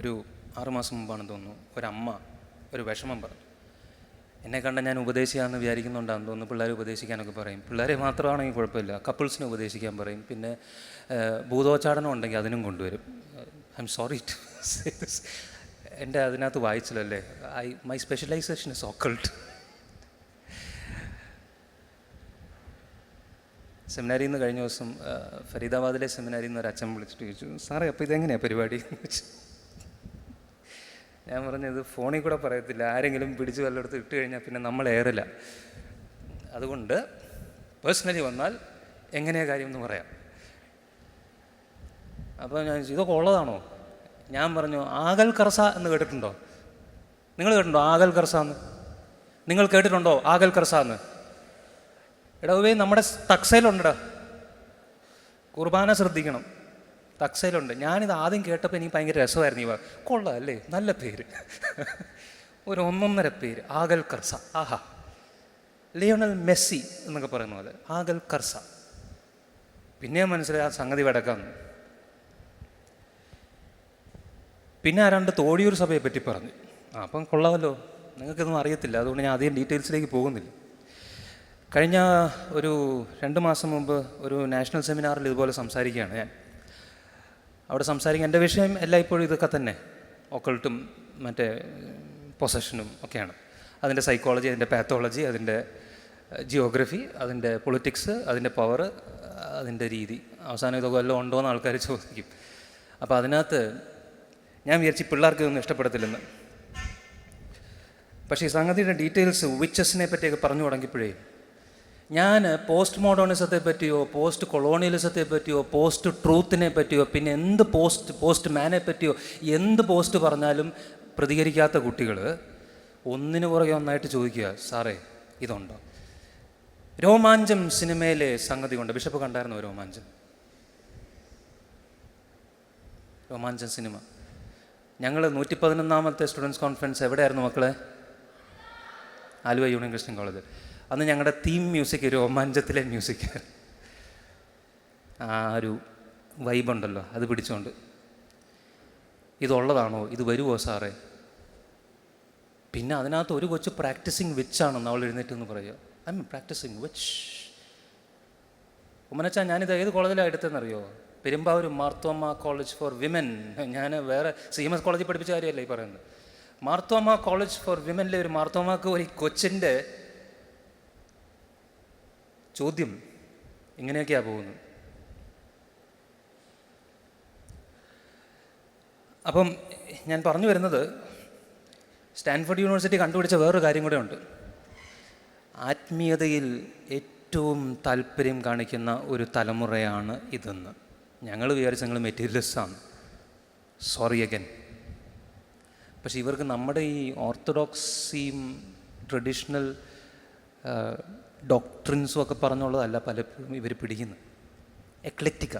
ഒരു 6 മാസം മുമ്പാണെന്ന് തോന്നുന്നു ഒരമ്മ ഒരു വിഷമം പറഞ്ഞു. എന്നെ കണ്ട ഞാൻ ഉപദേശിക്കാമെന്ന് വിചാരിക്കുന്നുണ്ടാന്ന് തോന്നുന്നു. പിള്ളേർ ഉപദേശിക്കാനൊക്കെ പറയും. പിള്ളേരെ മാത്രമാണെങ്കിൽ കുഴപ്പമില്ല, കപ്പിൾസിനെ ഉപദേശിക്കാൻ പറയും. പിന്നെ ഭൂതോച്ചാടനം ഉണ്ടെങ്കിൽ അതിനും കൊണ്ടുവരും. I'm sorry to say this. എൻ്റെ അതിനകത്ത് വായിച്ചില്ലല്ലേ, മൈ സ്പെഷ്യലൈസേഷൻ ഇസ് ഓക്കൾട്ട്. സെമിനാരിയിൽ നിന്ന് കഴിഞ്ഞ ദിവസം ഫരീദാബാദിലെ സെമിനാരിയിൽ നിന്ന് ഒരു അച്ഛൻ വിളിച്ചിട്ട് ചോദിച്ചു, സാറേ അപ്പോൾ ഇതെങ്ങനെയാണ് പരിപാടി എന്ന് ചോദിച്ചു. ഞാൻ പറഞ്ഞത് ഫോണിൽ കൂടെ പറയത്തില്ല, ആരെങ്കിലും പിടിച്ച് വല്ലയിടത്ത് ഇട്ട് കഴിഞ്ഞാൽ പിന്നെ നമ്മൾ ഏറില്ല. അതുകൊണ്ട് പേഴ്സണലി വന്നാൽ എങ്ങനെയാണ് കാര്യം എന്ന് പറയാം. അപ്പോൾ ഞാൻ ചോദിച്ചു, ഇതൊക്കെ ഉള്ളതാണോ? ഞാൻ പറഞ്ഞു, ആകൽ കർസ എന്ന് കേട്ടിട്ടുണ്ടോ? നിങ്ങൾ കേട്ടിട്ടുണ്ടോ ആകൽ കർസ എന്ന്? നിങ്ങൾ കേട്ടിട്ടുണ്ടോ ആകൽ കർസ എന്ന്? എടാ നമ്മുടെ തക്സയിലുണ്ടടാ. കുർബാന ശ്രദ്ധിക്കണം. ടക്സയിലുണ്ട്. ഞാനിത് ആദ്യം കേട്ടപ്പോൾ എനിക്ക് ഭയങ്കര രസമായിരുന്നു. കൊള്ളാം അല്ലേ, നല്ല പേര്. ഒരു ഒന്നൊന്നര പേര്, ആഗൽ കർസ. ആഹാ, ലിയോണൽ മെസ്സി എന്നൊക്കെ പറയുന്ന പോലെ ആഗൽ കർസ. പിന്നെ മനസ്സിലായി ആ സംഗതി വടക്കാന്ന്. പിന്നെ ആരാണ്ട് തോടിയൂർ സഭയെ പറ്റി പറഞ്ഞു. അപ്പം കൊള്ളാമല്ലോ, നിങ്ങൾക്കൊന്നും അറിയത്തില്ല, അതുകൊണ്ട് ഞാൻ അധികം ഡീറ്റെയിൽസിലേക്ക് പോകുന്നില്ല. കഴിഞ്ഞ ഒരു 2 മാസം മുമ്പ് ഒരു നാഷണൽ സെമിനാറിൽ ഇതുപോലെ സംസാരിക്കുകയാണ് ഞാൻ. അവിടെ സംസാരിക്കാൻ എൻ്റെ വിഷയം എല്ലായ്പ്പോഴും ഇതൊക്കെ തന്നെ, ഒക്കൾട്ടും മറ്റേ പൊസഷനും ഒക്കെയാണ്. അതിൻ്റെ സൈക്കോളജി, അതിൻ്റെ പാത്തോളജി, അതിൻ്റെ ജിയോഗ്രഫി, അതിൻ്റെ പൊളിറ്റിക്സ്, അതിൻ്റെ പവർ, അതിൻ്റെ രീതി. അവസാനം ഇതൊക്കെ വല്ലതും ഉണ്ടോ എന്ന് ആൾക്കാർ ചോദിക്കും. അപ്പോൾ അതിനകത്ത് ഞാൻ വിചാരിച്ചു പിള്ളേർക്ക് ഇതൊന്നും ഇഷ്ടപ്പെടത്തില്ലെന്ന്. പക്ഷേ ഈ സംഗതിയുടെ ഡീറ്റെയിൽസ് വിച്ചസിനെ പറ്റിയൊക്കെ പറഞ്ഞു തുടങ്ങിയപ്പോഴേ ഞാൻ പോസ്റ്റ് മോഡേണിസത്തെ പറ്റിയോ പോസ്റ്റ് കൊളോണിയലിസത്തെ പറ്റിയോ പോസ്റ്റ് ട്രൂത്തിനെ പറ്റിയോ പിന്നെ എന്ത് പോസ്റ്റ് മാനെ പറ്റിയോ എന്ത് പോസ്റ്റ് പറഞ്ഞാലും പ്രതികരിക്കാത്ത കുട്ടികൾ ഒന്നിനു പുറകെ ഒന്നായിട്ട് ചോദിക്കുക, സാറേ ഇതുണ്ടോ? രോമാഞ്ചം സിനിമയിലെ സംഗതി കൊണ്ട് ബിഷപ്പ് കണ്ടായിരുന്നോ? രോമാഞ്ചം സിനിമ ഞങ്ങൾ 111ാമത്തെ സ്റ്റുഡൻസ് കോൺഫറൻസ് എവിടെയായിരുന്നു മക്കളെ? Aluva union Christian college. അന്ന് ഞങ്ങളുടെ തീം മ്യൂസിക് രോമാഞ്ചത്തിലെ മ്യൂസിക്. ആ ഒരു വൈബുണ്ടല്ലോ, അത് പിടിച്ചുകൊണ്ട് ഇതുള്ളതാണോ, ഇത് വരുമോ സാറേ? പിന്നെ അതിനകത്ത് ഒരു കൊച്ചു പ്രാക്ടീസിങ് വിച്ചാണെന്ന് അവൾ എഴുന്നേറ്റെന്ന് പറയുക. I am practicing witch. ഉമ്മനച്ചാ ഞാനിത് ഏത് കോളേജിലാണ് എടുത്തതെന്നറിയോ? Perumbavoor Marthoma college for women. ഞാൻ വേറെ CMS കോളേജിൽ പഠിപ്പിച്ച കാര്യമല്ല ഈ പറയുന്നത്. മാർത്തോമ കോളേജ് ഫോർ വിമനിലെ ഒരു മാർത്തോമാക്ക് ഒരു കൊച്ചിൻ്റെ ചോദ്യം ഇങ്ങനെയൊക്കെയാണ് പോകുന്നത്. അപ്പം ഞാൻ പറഞ്ഞു വരുന്നത്, സ്റ്റാൻഫോർഡ് യൂണിവേഴ്സിറ്റി കണ്ടുപിടിച്ച വേറൊരു കാര്യം കൂടെ ഉണ്ട്. ആത്മീയതയിൽ ഏറ്റവും താല്പര്യം കാണിക്കുന്ന ഒരു തലമുറയാണ് ഇതെന്ന്. ഞങ്ങൾ വിചാരിച്ച് ഞങ്ങൾ മെറ്റീരിയലിസ്റ്റാണ്, സോറി അഗൻ. പക്ഷെ ഇവർക്ക് നമ്മുടെ ഈ ഓർത്തഡോക്സിയും ട്രഡീഷണൽ ഡോക്ട്രിൻസും ഒക്കെ പറഞ്ഞുള്ളതല്ല പലപ്പോഴും ഇവർ പിടിക്കുന്നത്. എക്ലെക്റ്റിക്ക,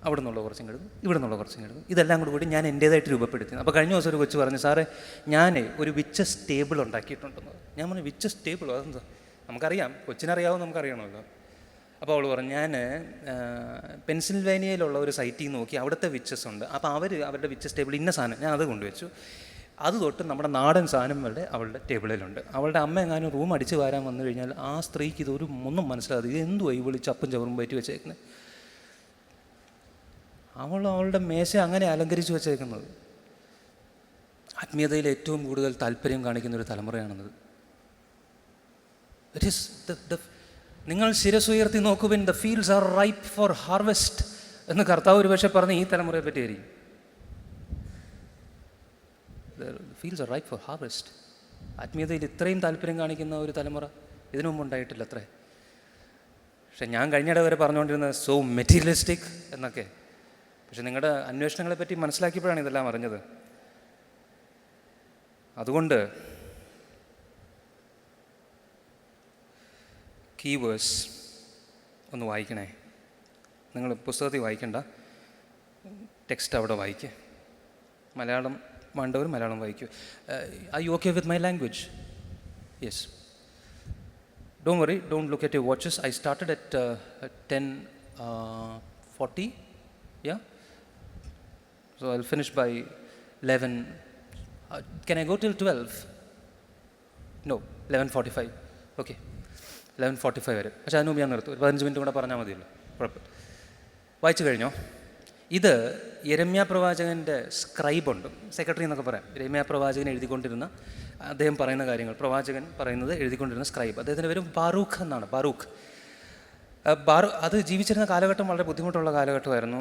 അവിടെ നിന്നുള്ള കുറച്ചും കിടക്കും, ഇവിടെ നിന്നുള്ള കുറച്ചും കിടക്കും, ഇതെല്ലാം കൂടി ഞാൻ എൻ്റേതായിട്ട് രൂപപ്പെടുത്തി. അപ്പോൾ കഴിഞ്ഞ ദിവസം ഒരു കൊച്ചു പറഞ്ഞു, സാറേ ഞാൻ ഒരു വിച്ചസ് ടേബിൾ ഉണ്ടാക്കിയിട്ടുണ്ടെന്ന്. ഞാൻ പറഞ്ഞു, വിച്ചസ് ടേബിളോ? അതെന്താ? നമുക്കറിയാം, കൊച്ചിനറിയാവും, നമുക്കറിയണമല്ലോ. അപ്പോൾ അവൾ പറഞ്ഞു, ഞാൻ പെൻസിൽവേനിയയിലുള്ള ഒരു സൈറ്റിൽ നോക്കി, അവിടുത്തെ വിച്ചസ് ഉണ്ട്. അപ്പോൾ അവരുടെ വിച്ചസ് ടേബിൾ ഇന്ന സാധനം, ഞാൻ അത് കൊണ്ടുവച്ചു. അത് തൊട്ട് നമ്മുടെ നാടൻ സാധനങ്ങളുടെ അവളുടെ ടേബിളിലുണ്ട്. അവളുടെ അമ്മ എങ്ങാനും റൂം അടിച്ച് വാരാൻ വന്നു കഴിഞ്ഞാൽ ആ സ്ത്രീക്ക് ഇതൊരു ഒന്നും മനസ്സിലാകാതെ ഇത് എന്തുവാ ഈ വിളിച്ച് ചപ്പും ചവറും പറ്റി വെച്ചേക്കുന്നത്. അവളുടെ മേശ അങ്ങനെ അലങ്കരിച്ച് വെച്ചേക്കുന്നത്. ആത്മീയതയിൽ ഏറ്റവും കൂടുതൽ താല്പര്യം കാണിക്കുന്ന ഒരു തലമുറയാണെന്നത്. ഇറ്റ് ഈസ് നിങ്ങൾ ശിരസുയർത്തി നോക്കുവിൻ, the fields are ripe for harvest എന്ന് കർത്താവ് ഒരു പക്ഷേ പറഞ്ഞ് ഈ തലമുറയെ പറ്റിയായിരിക്കും. The fields are ripe for harvest. ആത്മീയതയിൽ ഇത്രയും താല്പര്യം കാണിക്കുന്ന ഒരു തലമുറ ഇതിനു മുമ്പ് ഉണ്ടായിട്ടില്ല അത്രേ. പക്ഷെ ഞാൻ കഴിഞ്ഞിടെ വരെ പറഞ്ഞുകൊണ്ടിരുന്നത് സോ മെറ്റീരിയലിസ്റ്റിക് എന്നൊക്കെ. പക്ഷെ നിങ്ങളുടെ അന്വേഷണങ്ങളെ പറ്റി മനസ്സിലാക്കിയപ്പോഴാണ് ഇതെല്ലാം അറിഞ്ഞത്. അതുകൊണ്ട് കീവേഴ്സ് ഒന്ന് വായിക്കണേ. നിങ്ങൾ പുസ്തകത്തിൽ വായിക്കണ്ട, ടെക്സ്റ്റ് അവിടെ വായിക്കുക. മലയാളം വേണ്ടവർ മലയാളം വായിക്കൂ. Are you okay with my language? Yes. Don't worry, don't look at your watches. I started at 10:40. Yeah? So I'll finish by 11. Can I go till 12? No, 11:45. Okay. 11:45 വരെ. പക്ഷേ അതിന് മുമ്പ് ഞാൻ നിർത്തും. ഒരു 15 മിനിറ്റ് കൂടെ പറഞ്ഞാൽ മതിയല്ലോ, കുഴപ്പമില്ല. വായിച്ചു കഴിഞ്ഞോ? ഇത് യെരമ്യാ പ്രവാചകൻ്റെ സ്ക്രൈബുണ്ട്, സെക്രട്ടറി എന്നൊക്കെ പറയാം. യെരമ്യാ പ്രവാചകൻ എഴുതിക്കൊണ്ടിരുന്ന, അദ്ദേഹം പറയുന്ന കാര്യങ്ങൾ, പ്രവാചകൻ പറയുന്നത് എഴുതിക്കൊണ്ടിരുന്ന സ്ക്രൈബ്. അദ്ദേഹത്തിൻ്റെ പേര് ബാറൂഖ് എന്നാണ്. അത് ജീവിച്ചിരുന്ന കാലഘട്ടം വളരെ ബുദ്ധിമുട്ടുള്ള കാലഘട്ടമായിരുന്നു.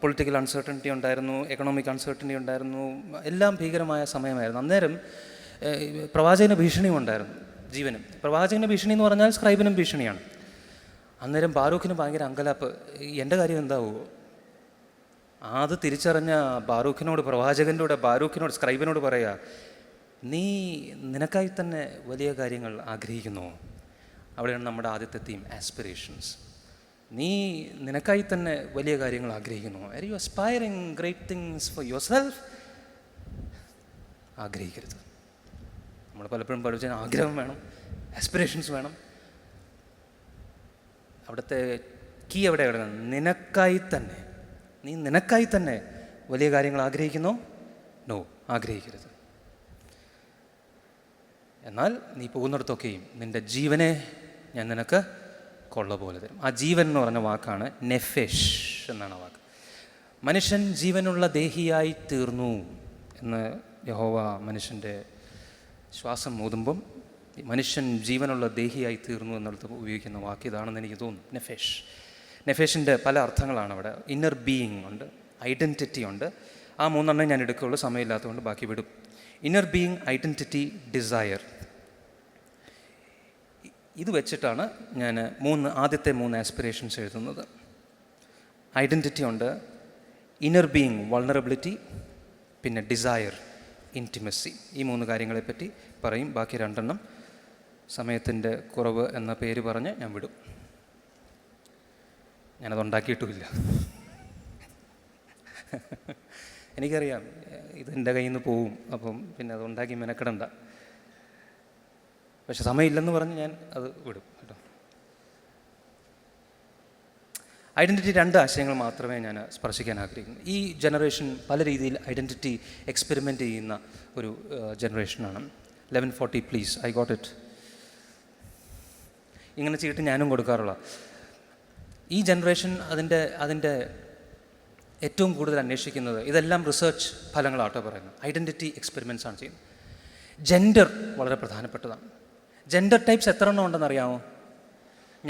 പൊളിറ്റിക്കൽ അൺസർട്ടനിറ്റി ഉണ്ടായിരുന്നു, എക്കണോമിക് അൺസർട്ടനിറ്റി ഉണ്ടായിരുന്നു, എല്ലാം ഭീകരമായ സമയമായിരുന്നു. അന്നേരം പ്രവാചകന് ഭീഷണിയും ഉണ്ടായിരുന്നു ജീവനും. പ്രവാചകന് ഭീഷണി എന്ന് പറഞ്ഞാൽ സ്ക്രൈബിനും ഭീഷണിയാണ്. അന്നേരം ബാറൂഖിന് ഭയങ്കര അങ്കലാപ്പ്, എൻ്റെ കാര്യം എന്താവുമോ? അത് തിരിച്ചറിഞ്ഞ ബാറൂഖിനോട് സ്ക്രൈബിനോട് പറയുക, നീ നിനക്കായി തന്നെ വലിയ കാര്യങ്ങൾ ആഗ്രഹിക്കുന്നു. അവിടെയാണ് നമ്മുടെ ആദ്യത്തെ തീം, ആസ്പിറേഷൻസ്. നീ നിനക്കായി തന്നെ വലിയ കാര്യങ്ങൾ ആഗ്രഹിക്കുന്നു. Are you aspiring great things for yourself? ആഗ്രഹിക്കരുത്. നമ്മൾ പലപ്പോഴും പഠിച്ച ആഗ്രഹം വേണം, ആസ്പിറേഷൻസ് വേണം. അവിടുത്തെ കീ എവിടെ കിടക്കണം? നിനക്കായി തന്നെ. നീ നിനക്കായി തന്നെ വലിയ കാര്യങ്ങൾ ആഗ്രഹിക്കുന്നോ? നോ, ആഗ്രഹിക്കരുത്. എന്നാൽ നീ പോകുന്നിടത്തൊക്കെയും നിൻ്റെ ജീവനെ ഞാൻ നിനക്ക് കൊള്ള പോലെ തരും. ആ ജീവൻ എന്ന് പറഞ്ഞ വാക്കാണ് നെഫെഷ് എന്നാണ് ആ വാക്ക്. മനുഷ്യൻ ജീവനുള്ള ദേഹിയായി തീർന്നു എന്ന് യഹോവ മനുഷ്യൻ്റെ ശ്വാസം ഊതുമ്പം മനുഷ്യൻ ജീവനുള്ള ദേഹിയായി തീർന്നു എന്നുള്ളത് ഉപയോഗിക്കുന്ന വാക്ക് ഇതാണെന്ന് എനിക്ക് തോന്നുന്നു, നെഫെഷ്. നെഫേഷിൻ്റെ പല അർത്ഥങ്ങളാണ് അവിടെ. ഇന്നർ ബീയിങ് ഉണ്ട്, ഐഡൻറ്റിറ്റി ഉണ്ട്. ആ മൂന്നെണ്ണം ഞാൻ എടുക്കുകയുള്ളൂ, സമയമില്ലാത്തതുകൊണ്ട് ബാക്കി വിടും. Inner being, identity, desire. ഇത് വെച്ചിട്ടാണ് ഞാൻ ആദ്യത്തെ മൂന്ന് ആസ്പിറേഷൻസ് എഴുതുന്നത്. ഐഡൻറ്റിറ്റി ഉണ്ട്, ഇന്നർ ബീയിങ് വൾണറബിലിറ്റി, പിന്നെ ഡിസയർ ഇൻറ്റിമസി. ഈ മൂന്ന് കാര്യങ്ങളെപ്പറ്റി പറയും. ബാക്കി രണ്ടെണ്ണം സമയത്തിൻ്റെ കുറവ് എന്ന പേര് പറഞ്ഞ് ഞാൻ വിടും. ഞാനതുണ്ടാക്കിയിട്ടുമില്ല. എനിക്കറിയാം ഇതെൻ്റെ കയ്യിൽ നിന്ന് പോവും, അപ്പം പിന്നെ അതുണ്ടാക്കി മെനക്കെടണ്ട. പക്ഷെ സമയമില്ലെന്ന് പറഞ്ഞ് ഞാൻ അത് വിടും കേട്ടോ. ഐഡൻറ്റിറ്റി രണ്ട് ആശയങ്ങൾ മാത്രമേ ഞാൻ സ്പർശിക്കാൻ ആഗ്രഹിക്കുന്നു. ഈ ജനറേഷൻ പല രീതിയിൽ ഐഡൻറ്റിറ്റി എക്സ്പെരിമെൻ്റ് ചെയ്യുന്ന ഒരു ജനറേഷനാണ്. 1140 പ്ലീസ്, ഐ ഗോട്ട് ഇറ്റ്. ഇങ്ങനെ ചെയ്തിട്ട് ഞാനും കൊടുക്കാറുള്ള ഈ ജനറേഷൻ അതിൻ്റെ ഏറ്റവും കൂടുതൽ അന്വേഷിക്കുന്നത്, ഇതെല്ലാം റിസർച്ച് ഫലങ്ങളാട്ടോ പറയുന്നത്, ഐഡൻറ്റിറ്റി എക്സ്പെരിമെൻറ്റ്സ് ആണ് ചെയ്യുന്നത്. ജെൻഡർ വളരെ പ്രധാനപ്പെട്ടതാണ്. ജെൻഡർ ടൈപ്സ് എത്ര എണ്ണം ഉണ്ടെന്ന് അറിയാമോ?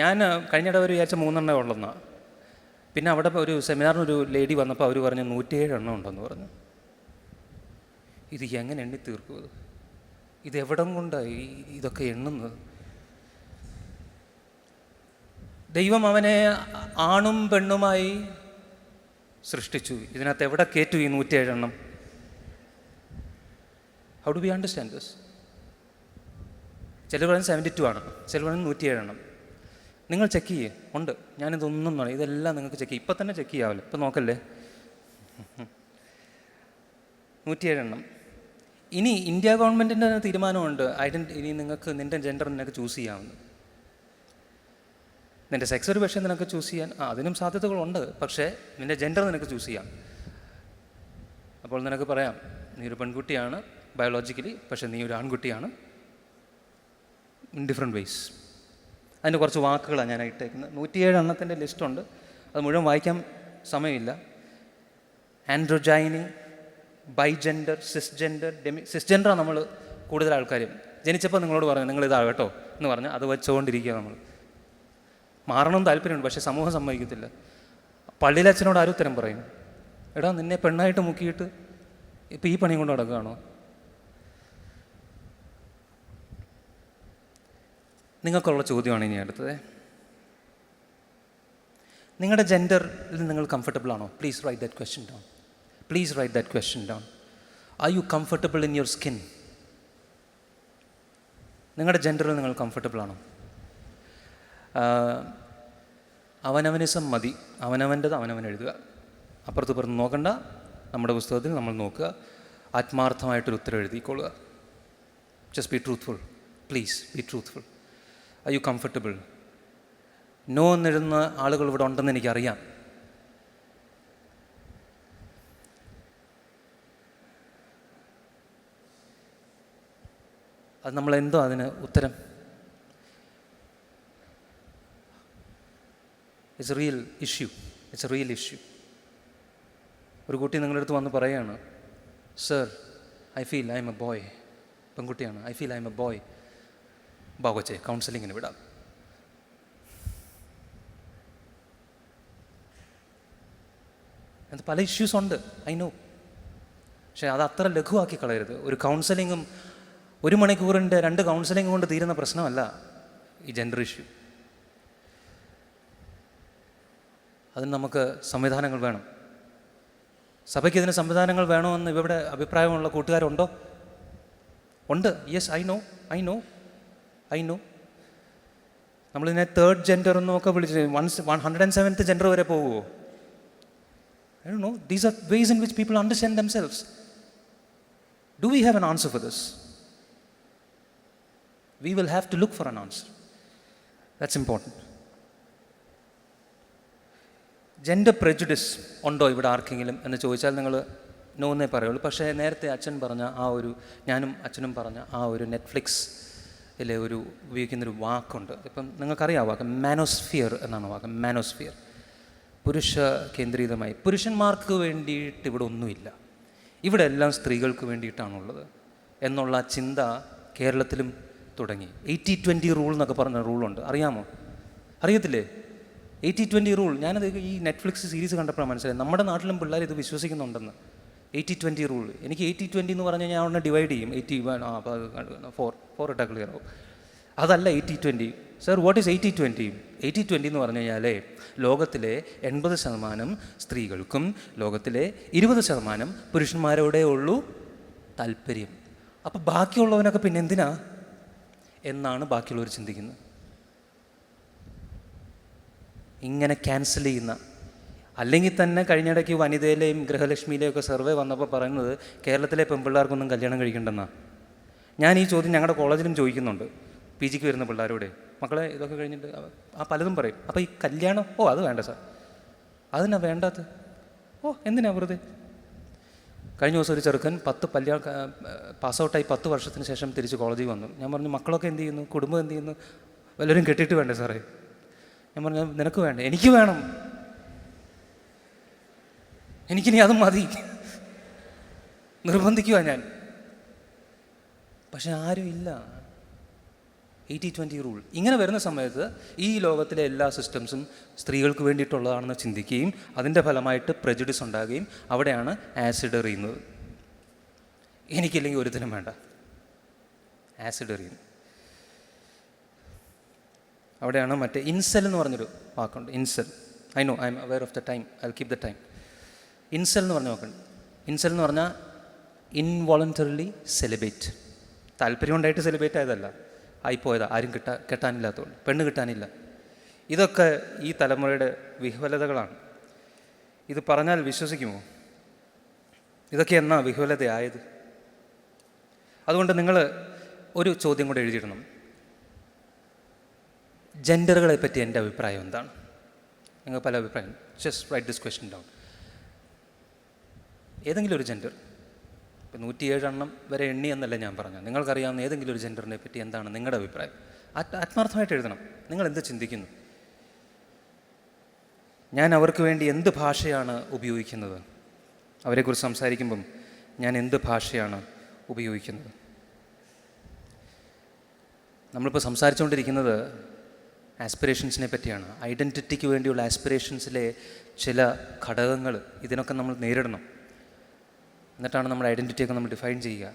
ഞാൻ കഴിഞ്ഞിടെ ഒരു വിചാരിച്ച 3 എണ്ണേ ഉള്ളെന്നാണ്. പിന്നെ അവിടെ ഒരു സെമിനാറിനൊരു ലേഡി വന്നപ്പോൾ അവർ പറഞ്ഞു 107 എണ്ണം ഉണ്ടെന്ന് പറഞ്ഞു. ഇത് എങ്ങനെ എണ്ണി തീർക്കും? ഇതെവിടം കൊണ്ടാണ് ഇതൊക്കെ എണ്ണുന്നത്? ദൈവം അവനെ ആണും പെണ്ണുമായി സൃഷ്ടിച്ചു. ഇതിനകത്ത് എവിടെ കയറ്റു ഈ 107 എണ്ണം? How do we understand this? ചിലർ പറയുന്നത് 72 ആണ്, ചിലർ പറയുന്നത് 107 എണ്ണം. നിങ്ങൾ ചെക്ക് ചെയ്യേ, ഉണ്ട്. ഞാനിതൊന്നും ഇതെല്ലാം നിങ്ങൾക്ക് ചെക്ക് ചെയ്യും. ഇപ്പം തന്നെ ചെക്ക് ചെയ്യാമല്ലോ, ഇപ്പം നോക്കല്ലേ. 107 എണ്ണം. ഇനി ഇന്ത്യ ഗവൺമെൻറ്റിൻ്റെ തീരുമാനമുണ്ട്, ഇനി നിങ്ങൾക്ക് നിൻ്റെ ജെൻഡർ നിനക്ക് ചൂസ് ചെയ്യാമെന്ന്. നിൻ്റെ സെക്സ് ഒരു പക്ഷേ നിനക്ക് ചൂസ് ചെയ്യാൻ അതിനും സാധ്യതകളുണ്ട്. പക്ഷേ നിൻ്റെ ജെൻഡർ നിനക്ക് ചൂസ് ചെയ്യാം. അപ്പോൾ നിനക്ക് പറയാം, നീ ഒരു പെൺകുട്ടിയാണ് ബയോളജിക്കലി, പക്ഷേ നീ ഒരു ആൺകുട്ടിയാണ് ഇൻ ഡിഫറെൻറ്റ് വേയ്സ്. അതിൻ്റെ കുറച്ച് വാക്കുകളാണ് ഞാൻ ഇട്ടേക്കുന്നത്. 107 എണ്ണത്തിൻ്റെ ലിസ്റ്റുണ്ട്, അത് മുഴുവൻ വായിക്കാൻ സമയമില്ല. ആൻഡ്രോജൈനി, ബൈജെൻഡർ, സിസ്ജെൻഡർ, സിസ്ജെൻഡറാണ് നമ്മൾ കൂടുതൽ ആൾക്കാരും. ജനിച്ചപ്പോൾ നിങ്ങളോട് പറഞ്ഞു നിങ്ങളിതാ കേട്ടോ എന്ന് പറഞ്ഞാൽ അത് വെച്ചുകൊണ്ടിരിക്കുക. നമ്മൾ മാറണം താല്പര്യമുണ്ട്, പക്ഷേ സമൂഹം സമ്മതിക്കത്തില്ല. പള്ളിയിലെ അച്ഛനോട് ആരും ഉത്തരം പറയും, എടാ നിന്നെ പെണ്ണായിട്ട് മുക്കിയിട്ട് ഇപ്പം ഈ പണി കൊണ്ട് നടക്കുകയാണോ? നിങ്ങൾക്കുള്ള ചോദ്യമാണ് ഇനി അടുത്തത്. നിങ്ങളുടെ ജെൻഡറിൽ നിങ്ങൾ കംഫർട്ടബിൾ ആണോ? Please write that question down. Please write that question down. R you comfortable in your skin? നിങ്ങളുടെ ജെൻഡറിൽ നിങ്ങൾ കംഫർട്ടബിൾ ആണോ? അവനവനിസം മതി, അവനവൻ്റെത് അവനവൻ എഴുതുക, അപ്പുറത്ത് പുറത്ത് നോക്കണ്ട. നമ്മുടെ പുസ്തകത്തിൽ നമ്മൾ നോക്കുക, ആത്മാർത്ഥമായിട്ടൊരു ഉത്തരം എഴുതിക്കൊള്ളുക. Just be truthful, please be truthful. Are you comfortable? No എന്നെഴുതുന്ന ആളുകൾ ഇവിടെ ഉണ്ടെന്ന് എനിക്കറിയാം. അത് നമ്മളെന്തോ അതിന് ഉത്തരം? It's a real issue. It's a real issue. ഒരു കുട്ടി നിങ്ങളുടെ അടുത്ത് വന്ന് പറയുകയാണ്, sir I feel I am a boy. പെൺകുട്ടിയാണ്, I feel I am a boy. ബാഗോച്ചെ കൗൺസിലിങ്ങിന് വിടാം. അത് പല ഇഷ്യൂസ് ഉണ്ട്, ഐ നോ. പക്ഷേ അത് അത്ര ലഘുവാക്കി കളയരുത്. ഒരു കൗൺസിലിങ്ങും 1 മണിക്കൂറിൻ്റെ 2 കൗൺസിലിംഗ് കൊണ്ട് തീരുന്ന പ്രശ്നമല്ല ഈ ജെൻഡർ ഇഷ്യൂ. അതിന് നമുക്ക് സംവിധാനങ്ങൾ വേണം. സഭയ്ക്ക് ഇതിന് സംവിധാനങ്ങൾ വേണമെന്ന് ഇവിടെ അഭിപ്രായമുള്ള കൂട്ടുകാരുണ്ടോ? ഉണ്ട്. Yes, I know. നമ്മളിതിനെ തേർഡ് ജെൻഡർ എന്നൊക്കെ വിളിച്ച് 107th ജെൻഡർ വരെ പോകുമോ? I don't know. These are ways in which people understand themselves. Do we have an answer for this? We will have to look for an answer. That's important. Gender prejudice ഉണ്ടോ ഇവിടെ ആർക്കെങ്കിലും എന്ന് ചോദിച്ചാൽ നിങ്ങൾ no എന്നേ പറയുള്ളൂ. പക്ഷേ നേരത്തെ അച്ഛൻ പറഞ്ഞ ഞാനും അച്ഛനും പറഞ്ഞ നെറ്റ്ഫ്ലിക്സിലെ ഉപയോഗിക്കുന്നൊരു വാക്കുണ്ട്. ഇപ്പം നിങ്ങൾക്കറിയാം വാക്ക് മാനോസ്ഫിയർ എന്നാണ് വാക്ക്. മാനോസ്ഫിയർ, പുരുഷ കേന്ദ്രീതമായി. പുരുഷന്മാർക്ക് വേണ്ടിയിട്ട് ഇവിടെ ഒന്നുമില്ല, ഇവിടെ എല്ലാം സ്ത്രീകൾക്ക് വേണ്ടിയിട്ടാണുള്ളത് എന്നുള്ള ചിന്ത കേരളത്തിലും തുടങ്ങി. 80-20 റൂൾ എന്നൊക്കെ പറഞ്ഞ റൂളുണ്ട്, അറിയാമോ? അറിയത്തില്ലേ? 80-20 റൂൾ. ഞാനത് ഈ നെറ്റ്ഫ്ലിക്സ് സീരീസ് കണ്ടപ്പോഴാണ് മനസ്സിലായത് നമ്മുടെ നാട്ടിലും പിള്ളേർ ഇത് വിശ്വസിക്കുന്നുണ്ടെന്ന്. 80-20 റൂൾ. എനിക്ക് 80-20 എന്ന് പറഞ്ഞു കഴിഞ്ഞാൽ അവിടെ ഡിവൈഡ് ചെയ്യും. 4 ഇട്ടാൽ ക്ലിയർ ആവും. അതല്ല 80-20. Sir, what is 80-20? 80-20 എന്ന് പറഞ്ഞു കഴിഞ്ഞാൽ ലോകത്തിലെ 80% സ്ത്രീകൾക്കും ലോകത്തിലെ 20% പുരുഷന്മാരോടേ ഉള്ളൂ താല്പര്യം. അപ്പോൾ ബാക്കിയുള്ളവനൊക്കെ പിന്നെ എന്തിനാ എന്നാണ് ബാക്കിയുള്ളവർ ചിന്തിക്കുന്നത്. ഇങ്ങനെ ക്യാൻസൽ ചെയ്യുന്ന, അല്ലെങ്കിൽ തന്നെ കഴിഞ്ഞിടയ്ക്ക് വനിതയിലെയും ഗൃഹലക്ഷ്മിയിലെയും ഒക്കെ സർവേ വന്നപ്പോൾ പറയുന്നത് കേരളത്തിലെ പെൺപിള്ളേർക്കൊന്നും കല്യാണം കഴിക്കണ്ടെന്നാണ്. ഞാൻ ഈ ചോദ്യം ഞങ്ങളുടെ കോളേജിലും ചോദിക്കുന്നുണ്ട് PGക്ക് വരുന്ന പിള്ളേരോടെ. മക്കളെ ഇതൊക്കെ കഴിഞ്ഞിട്ട് പലതും പറയും. അപ്പോൾ ഈ കല്യാണം, അത് വേണ്ട സാർ, അതിനാ വേണ്ടാത്ത, എന്തിനാ വെറുതെ. കഴിഞ്ഞ ദിവസം ഒരു ചെറുക്കൻ പാസ്ഔട്ടായി 10 വർഷത്തിന് ശേഷം തിരിച്ച് കോളേജിൽ വന്നു. ഞാൻ പറഞ്ഞു, മക്കളൊക്കെ എന്ത് ചെയ്യുന്നു, കുടുംബം എന്ത് ചെയ്യുന്നു? വല്ലവരും കെട്ടിയിട്ട് വേണ്ടേ സാറേ? ഞാൻ പറഞ്ഞു, നിനക്ക് വേണ്ട, എനിക്ക് വേണം, എനിക്കിനി അതും മതി, നിർബന്ധിക്കുക ഞാൻ. പക്ഷെ ആരും ഇല്ല. 80-20 റൂൾ. ഇങ്ങനെ വരുന്ന സമയത്ത് ഈ ലോകത്തിലെ എല്ലാ സിസ്റ്റംസും സ്ത്രീകൾക്ക് വേണ്ടിയിട്ടുള്ളതാണെന്ന് ചിന്തിക്കുകയും അതിൻ്റെ ഫലമായിട്ട് പ്രെജുഡിസ് ഉണ്ടാകുകയും അവിടെയാണ് ആസിഡ് എറിയുന്നത്. എനിക്കില്ലെങ്കിൽ ഒരുത്തിനും വേണ്ട, ആസിഡ് എറിയുന്നു. അവിടെയാണ് മറ്റേ ഇൻസെൽ എന്ന് പറഞ്ഞൊരു വാക്കുണ്ട്. Incel, I know, I am aware of the time, I will keep the time. Incel എന്ന് പറഞ്ഞ വാക്കുണ്ട്. ഇൻസെൽ എന്ന് പറഞ്ഞാൽ ഇൻവോളണ്ടറിലി സെലിബ്രേറ്റ്. താല്പര്യം ഉണ്ടായിട്ട് സെലിബ്രേറ്റ് ആയതല്ല, ആയിപ്പോയതാ. ആരും കെട്ടാനില്ലാത്തതുകൊണ്ട്, പെണ്ണ് കിട്ടാനില്ല. ഇതൊക്കെ ഈ തലമുറയുടെ വിഹ്വലതകളാണ്. ഇത് പറഞ്ഞാൽ വിശ്വസിക്കുമോ? ഇതൊക്കെ എന്നാ വിഹ്വലതയായത്? അതുകൊണ്ട് നിങ്ങൾ ഒരു ചോദ്യം കൂടെ എഴുതിയിടണം. ജെൻഡറുകളെ പറ്റി എൻ്റെ അഭിപ്രായം എന്താണ്? നിങ്ങൾ പല അഭിപ്രായം. Just write this question down. ഏതെങ്കിലും ഒരു ജെൻഡർ, ഇപ്പം 107 വരെ എണ്ണി എന്നല്ല ഞാൻ പറഞ്ഞത്. നിങ്ങൾക്കറിയാവുന്ന ഏതെങ്കിലും ഒരു ജെൻഡറിനെ പറ്റി എന്താണ് നിങ്ങളുടെ അഭിപ്രായം? ആത്മാർത്ഥമായിട്ട് എഴുതണം. നിങ്ങൾ എന്ത് ചിന്തിക്കുന്നു? ഞാൻ അവർക്ക് വേണ്ടി എന്ത് ഭാഷയാണ് ഉപയോഗിക്കുന്നത്? അവരെക്കുറിച്ച് സംസാരിക്കുമ്പം ഞാൻ എന്ത് ഭാഷയാണ് ഉപയോഗിക്കുന്നത്? നമ്മളിപ്പോൾ സംസാരിച്ചുകൊണ്ടിരിക്കുന്നത് ആസ്പിറേഷൻസിനെ പറ്റിയാണ്. ഐഡൻറ്റിറ്റിക്ക് വേണ്ടിയുള്ള ആസ്പിറേഷൻസിലെ ചില ഘടകങ്ങൾ, ഇതിനൊക്കെ നമ്മൾ നേരിടണം. എന്നിട്ടാണ് നമ്മുടെ ഐഡൻറ്റിറ്റിയൊക്കെ നമ്മൾ ഡിഫൈൻ ചെയ്യുക.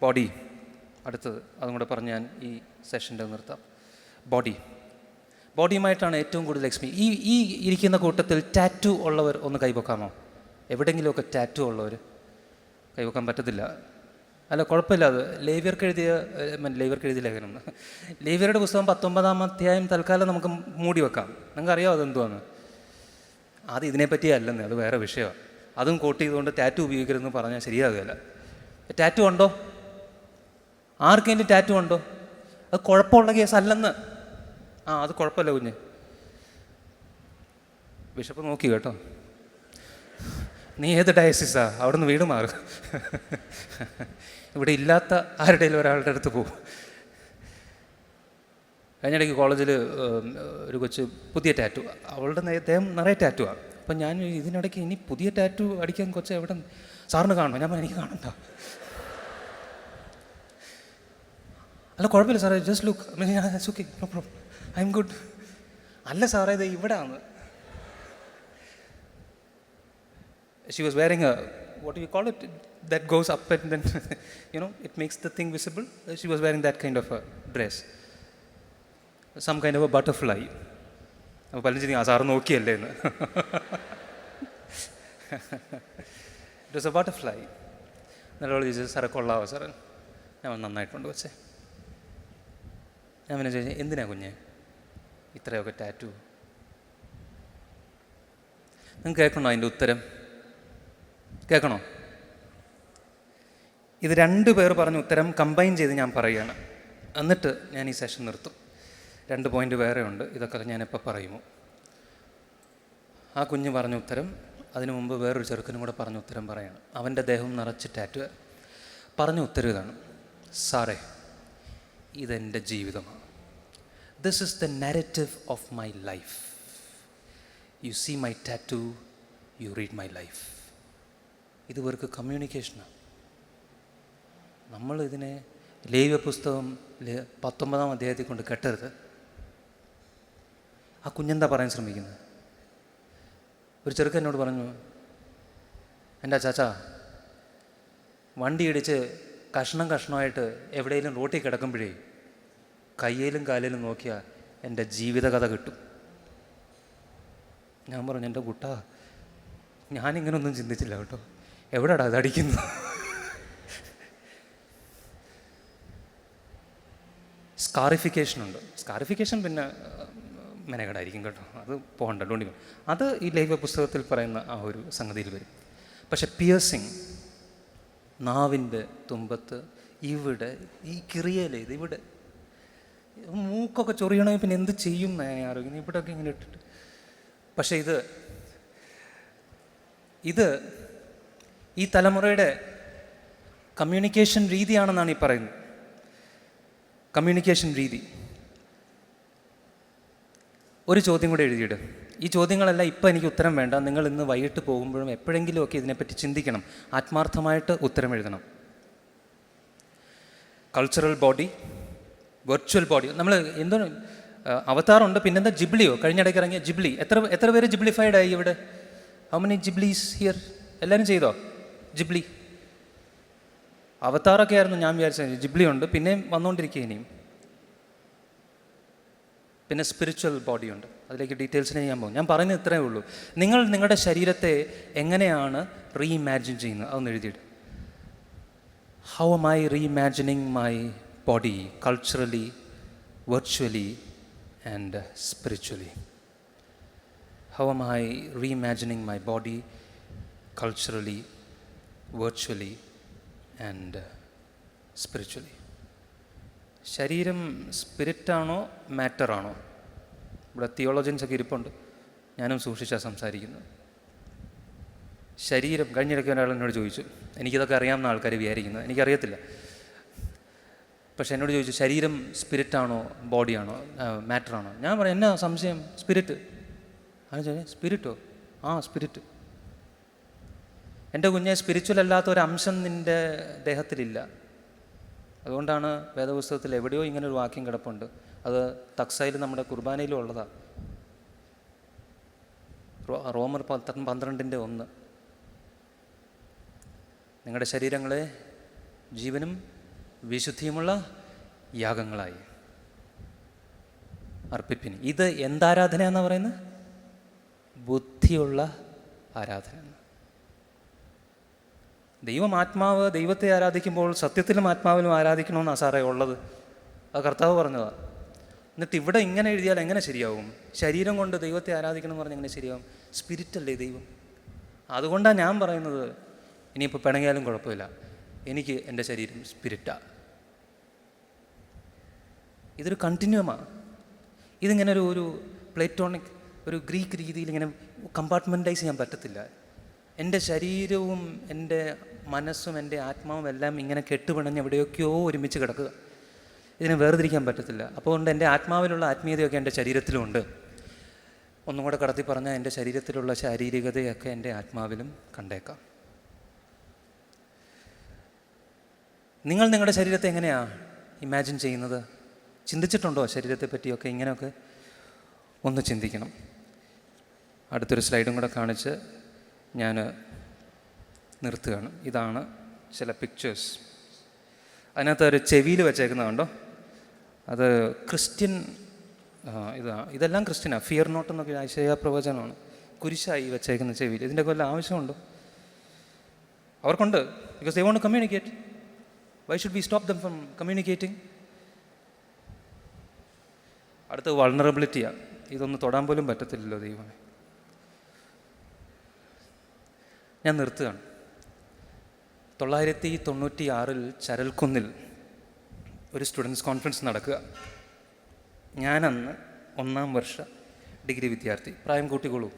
ബോഡി അടുത്തത്, അതും കൂടെ പറഞ്ഞ് ഞാൻ ഈ സെഷൻ്റെ നിർത്താം. ബോഡിയുമായിട്ടാണ് ഏറ്റവും കൂടുതൽ ഈ ഇരിക്കുന്ന കൂട്ടത്തിൽ ടാറ്റു ഉള്ളവർ ഒന്ന് കൈവക്കാമോ? എവിടെയെങ്കിലുമൊക്കെ ടാറ്റു ഉള്ളവർ കൈവക്കാൻ പറ്റത്തില്ല. അല്ല, കുഴപ്പമില്ല. അത് ലേവ്യർക്ക് എഴുതിയ ലേഖനം, ലേവ്യരുടെ പുസ്തകം 19-ാം അധ്യായം തൽക്കാലം നമുക്ക് മൂടി വെക്കാം. നിങ്ങൾക്ക് അറിയാമോ അതെന്തുവാന്ന്? അത് ഇതിനെപ്പറ്റിയല്ലെന്ന്, അത് വേറെ വിഷയമാണ്. അതും കോട്ട് ചെയ്തുകൊണ്ട് ടാറ്റു ഉപയോഗിക്കരുതെന്ന് പറഞ്ഞാൽ ശരിയാകുകയില്ല. ടാറ്റു ഉണ്ടോ? ആർക്കെങ്കിലും ടാറ്റു ഉണ്ടോ? അത് കുഴപ്പമുള്ള കേസല്ലെന്ന്. അത് കുഴപ്പമില്ല കുഞ്ഞ്. ബിഷപ്പ് നോക്കി കേട്ടോ, നീ ഏത് ഡയസിസാ? അവിടെ നിന്ന് വീട് മാറുക. ഇവിടെ ഇല്ലാത്ത ആരുടെയും ഒരാളുടെ അടുത്ത് പോകും. കഴിഞ്ഞിടയ്ക്ക് കോളേജിൽ ഒരു കൊച്ച് പുതിയ ടാറ്റു, അവളുടെ ദേഹം നിറയെ ടാറ്റുവാണ്. അപ്പം ഞാൻ ഇതിനിടയ്ക്ക് ഇനി പുതിയ ടാറ്റു അടിക്കാൻ കൊച്ച് എവിടെ സാറിന് കാണണം? ഞാൻ എനിക്ക് കാണണ്ട. അല്ല കുഴപ്പമില്ല സാറേ, just look, okay, no problem, I'm good. അല്ല സാറേ, ഇത് ഇവിടെ ആണ്. She was wearing a, what do you call it, that goes up and then it makes the thing visible. She was wearing that kind of a dress, some kind of a butterfly. അപ്പോൾ പലരും ചിന്തിക്കും, sir നോക്കിയല്ലേ എന്ന്. It was a butterfly. നല്ലോണം ചോദിച്ചത്, സാറെ കൊള്ളാവോ സാറേ? ഞാൻ നന്നായിട്ടുണ്ട് വെച്ചേ. ഞാൻ പിന്നെ ചോദിച്ചു, എന്തിനാ കുഞ്ഞെ ഇത്രയൊക്കെ ടാറ്റു? നിങ്ങൾക്ക് കേൾക്കണോ അതിൻ്റെ ഉത്തരം? കേൾക്കണോ? ഇത് 2 പേർ പറഞ്ഞ ഉത്തരം കമ്പൈൻ ചെയ്ത് ഞാൻ പറയുകയാണ്. എന്നിട്ട് ഞാൻ ഈ സെഷൻ നിർത്തും. 2 പോയിൻ്റ് വേറെ ഉണ്ട്, ഇതൊക്കെ ഞാനിപ്പോൾ പറയുമോ. ആ കുഞ്ഞ് പറഞ്ഞ ഉത്തരം, അതിനു മുമ്പ് വേറൊരു ചെറുക്കനും കൂടെ പറഞ്ഞ ഉത്തരം പറയണം. അവൻ്റെ ദേഹം നിറച്ച് ടാറ്റു. പറഞ്ഞ ഉത്തരം ഇതാണ്: സാറേ, ഇതെൻ്റെ ജീവിതമാണ്. This is the narrative of my life. You see my tattoo, you read my life. ഇത് ഇവർക്ക് കമ്മ്യൂണിക്കേഷനാണ്. നമ്മൾ ഇതിനെ ലേവ്യ പുസ്തകം 19-ാം അധ്യായത്തിൽ കൊണ്ട് കെട്ടരുത്. ആ കുഞ്ഞെന്താ പറയാൻ ശ്രമിക്കുന്നത്? ഒരു ചെറുക്കൻ എന്നോട് പറഞ്ഞു, എൻ്റെ ചാച്ചാ, വണ്ടി ഇടിച്ച് കഷ്ണം കഷ്ണമായിട്ട് എവിടെയെങ്കിലും റോട്ടിൽ കിടക്കുമ്പോഴേ കയ്യിലും കാലിലും നോക്കിയാൽ എൻ്റെ ജീവിതകഥ കിട്ടും. ഞാൻ പറഞ്ഞു, എൻ്റെ കുട്ടാ, ഞാനിങ്ങനൊന്നും ചിന്തിച്ചില്ല കേട്ടോ. എവിടെടാ അത് അടിക്കുന്നത്? സ്കാറിഫിക്കേഷനുണ്ട്. സ്കാറിഫിക്കേഷൻ പിന്നെ മെനകടായിരിക്കും കേട്ടോ, അത് പോകണ്ട, ഡോണ്ടി. അത് ഈ ലേവ്യ പുസ്തകത്തിൽ പറയുന്ന ആ ഒരു സംഗതിയിൽ വരും. പക്ഷെ പിയേഴ്സിങ്, നാവിൻ്റെ തുമ്പത്ത്, ഇവിടെ ഈ കിറിയയിൽ ഇവിടെ മൂക്കൊക്കെ ചൊറിയണമെങ്കിൽ പിന്നെ എന്ത് ചെയ്യും ഞാൻ ആരോഗ്യം ഇവിടെയൊക്കെ ഇങ്ങനെ ഇട്ടിട്ട്. പക്ഷെ ഇത് ഈ തലമുറയുടെ കമ്മ്യൂണിക്കേഷൻ രീതിയാണെന്നാണ് ഈ പറയുന്നത്. കമ്മ്യൂണിക്കേഷൻ രീതി. ഒരു ചോദ്യം കൂടെ എഴുതിയിട്. ഈ ചോദ്യങ്ങളെല്ലാം ഇപ്പം എനിക്ക് ഉത്തരം വേണ്ട. നിങ്ങൾ ഇന്ന് വൈകിട്ട് പോകുമ്പോഴും എപ്പോഴെങ്കിലുമൊക്കെ ഇതിനെപ്പറ്റി ചിന്തിക്കണം. ആത്മാർത്ഥമായിട്ട് ഉത്തരം എഴുതണം. Cultural body, virtual body. നമ്മൾ എന്തോ അവതാറുണ്ട്, പിന്നെന്താ ജിബ്ലിയോ, കഴിഞ്ഞിടയ്ക്ക് ഇറങ്ങിയ ജിബ്ലി. എത്ര പേര് ജിബ്ലിഫൈഡ് ആയി ഇവിടെ? How many Ghiblis here? എല്ലാവരും ചെയ്തോ ജിബ്ലി? അവതാറൊക്കെ ആയിരുന്നു ഞാൻ വിചാരിച്ചത്. ജിബ്ലി ഉണ്ട്, പിന്നെയും വന്നുകൊണ്ടിരിക്കുക ഇനിയും. പിന്നെ സ്പിരിച്വൽ ബോഡിയുണ്ട്, അതിലേക്ക് ഡീറ്റെയിൽസിനെ ഞാൻ പോകും. ഞാൻ പറയുന്നത് ഇത്രയേ ഉള്ളൂ. നിങ്ങൾ നിങ്ങളുടെ ശരീരത്തെ എങ്ങനെയാണ് റീഇമാജിൻ ചെയ്യുന്നത്? അതൊന്ന് എഴുതിയിട്ട്. How am I reimagining my body culturally, virtually and spiritually? How am I reimagining my body culturally, virtually and spiritually? ശരീരം സ്പിരിറ്റാണോ മാറ്ററാണോ? ഇവിടെ തിയോളജിൻസൊക്കെ ഇരിപ്പുണ്ട്, ഞാനും സൂക്ഷിച്ചാണ് സംസാരിക്കുന്നത്. ശരീരം, കഴിഞ്ഞിടയ്ക്ക് ഒരാൾ എന്നോട് ചോദിച്ചു, എനിക്കിതൊക്കെ അറിയാവുന്ന ആൾക്കാർ വിചാരിക്കുന്നത്, എനിക്കറിയത്തില്ല. പക്ഷെ എന്നോട് ചോദിച്ചു, ശരീരം സ്പിരിറ്റാണോ ബോഡിയാണോ മാറ്ററാണോ? ഞാൻ പറയാം, എന്നാ സംശയം? സ്പിരിറ്റ്. അത് ചോദിച്ചാൽ സ്പിരിറ്റോ? ആ, സ്പിരിറ്റ്. എൻ്റെ കുഞ്ഞെ, സ്പിരിച്വൽ അല്ലാത്ത ഒരു അംശം നിൻ്റെ ദേഹത്തിലില്ല. അതുകൊണ്ടാണ് വേദപുസ്തകത്തിൽ എവിടെയോ ഇങ്ങനൊരു വാക്യം കിടപ്പുണ്ട്. അത് തക്സയിൽ നമ്മുടെ കുർബാനയിലും ഉള്ളതാണ്. റോമർ 12:1. നിങ്ങളുടെ ശരീരങ്ങളെ ജീവനും വിശുദ്ധിയുമുള്ള യാഗങ്ങളായി അർപ്പിപ്പിന്. ഇത് എന്താരാധനയാണെന്ന് പറയുന്നത്? ബുദ്ധിയുള്ള ആരാധന. ദൈവം ആത്മാവ്, ദൈവത്തെ ആരാധിക്കുമ്പോൾ സത്യത്തിലും ആത്മാവിലും ആരാധിക്കണമെന്നാണ് സാറേ ഉള്ളത്. അത് കർത്താവ് പറഞ്ഞതാണ്. എന്നിട്ട് ഇവിടെ ഇങ്ങനെ എഴുതിയാൽ എങ്ങനെ ശരിയാവും? ശരീരം കൊണ്ട് ദൈവത്തെ ആരാധിക്കണം എന്ന് പറഞ്ഞാൽ എങ്ങനെ ശരിയാവും? സ്പിരിറ്റല്ലേ ദൈവം. അതുകൊണ്ടാണ് ഞാൻ പറയുന്നത്, ഇനിയിപ്പോൾ പിണങ്ങിയാലും കുഴപ്പമില്ല, എനിക്ക് എൻ്റെ ശരീരം സ്പിരിറ്റാണ്. ഇതൊരു കണ്ടിന്യൂമാണ്. ഇതിങ്ങനെ ഒരു പ്ലേറ്റോണിക്, ഒരു ഗ്രീക്ക് രീതിയിൽ ഇങ്ങനെ കമ്പാർട്ട്മെൻറ്റൈസ് ചെയ്യാൻ പറ്റത്തില്ല. എൻ്റെ ശരീരവും എൻ്റെ മനസ്സും എൻ്റെ ആത്മാവും എല്ലാം ഇങ്ങനെ കെട്ടുപിണഞ്ഞ് എവിടെയൊക്കെയോ ഒരുമിച്ച് കിടക്കുക. ഇതിനെ വേർതിരിക്കാൻ പറ്റത്തില്ല. അതുകൊണ്ട് എൻ്റെ ആത്മാവിലുള്ള ആത്മീയതയൊക്കെ എൻ്റെ ശരീരത്തിലുമുണ്ട്. ഒന്നും കൂടെ കടത്തി പറഞ്ഞാൽ എൻ്റെ ശരീരത്തിലുള്ള ശാരീരികതയൊക്കെ എൻ്റെ ആത്മാവിലും കണ്ടേക്കാം. നിങ്ങൾ നിങ്ങളുടെ ശരീരത്തെ എങ്ങനെയാണ് ഇമാജിൻ ചെയ്യുന്നത്? ചിന്തിച്ചിട്ടുണ്ടോ ശരീരത്തെ പറ്റിയൊക്കെ? ഇങ്ങനെയൊക്കെ ഒന്ന് ചിന്തിക്കണം. അടുത്തൊരു സ്ലൈഡും കൂടെ കാണിച്ച് ഞാൻ നിർത്തുകയാണ്. ഇതാണ് ചില പിക്ചേഴ്സ്. അതിനകത്ത് ഒരു ചെവിയിൽ വെച്ചേക്കുന്നതുണ്ടോ? അത് ക്രിസ്ത്യൻ ഇതെല്ലാം ക്രിസ്ത്യനാണ്. ഫിയർ നോട്ട് എന്നൊക്കെ ഐശയ്യാ പ്രവചനമാണ്. കുരിശായി വെച്ചേക്കുന്ന ചെവിയിൽ. ഇതിൻ്റെ വല്ല ആവശ്യമുണ്ടോ? അവർക്കുണ്ട്, because they want to communicate. Why should we stop them from communicating? അടുത്ത വൾണറബിലിറ്റിയാണ്. ഇതൊന്ന് തൊടാൻ പോലും പറ്റത്തില്ലല്ലോ ദൈവമേ. ഞാൻ നിർത്തുകയാണ്. 1996 ചരൽക്കുന്നിൽ ഒരു സ്റ്റുഡൻസ് കോൺഫറൻസ് നടക്കുക. ഞാനന്ന് 1ാം വർഷ ഡിഗ്രി വിദ്യാർത്ഥി. പ്രായം കൂട്ടിക്കോളൂ.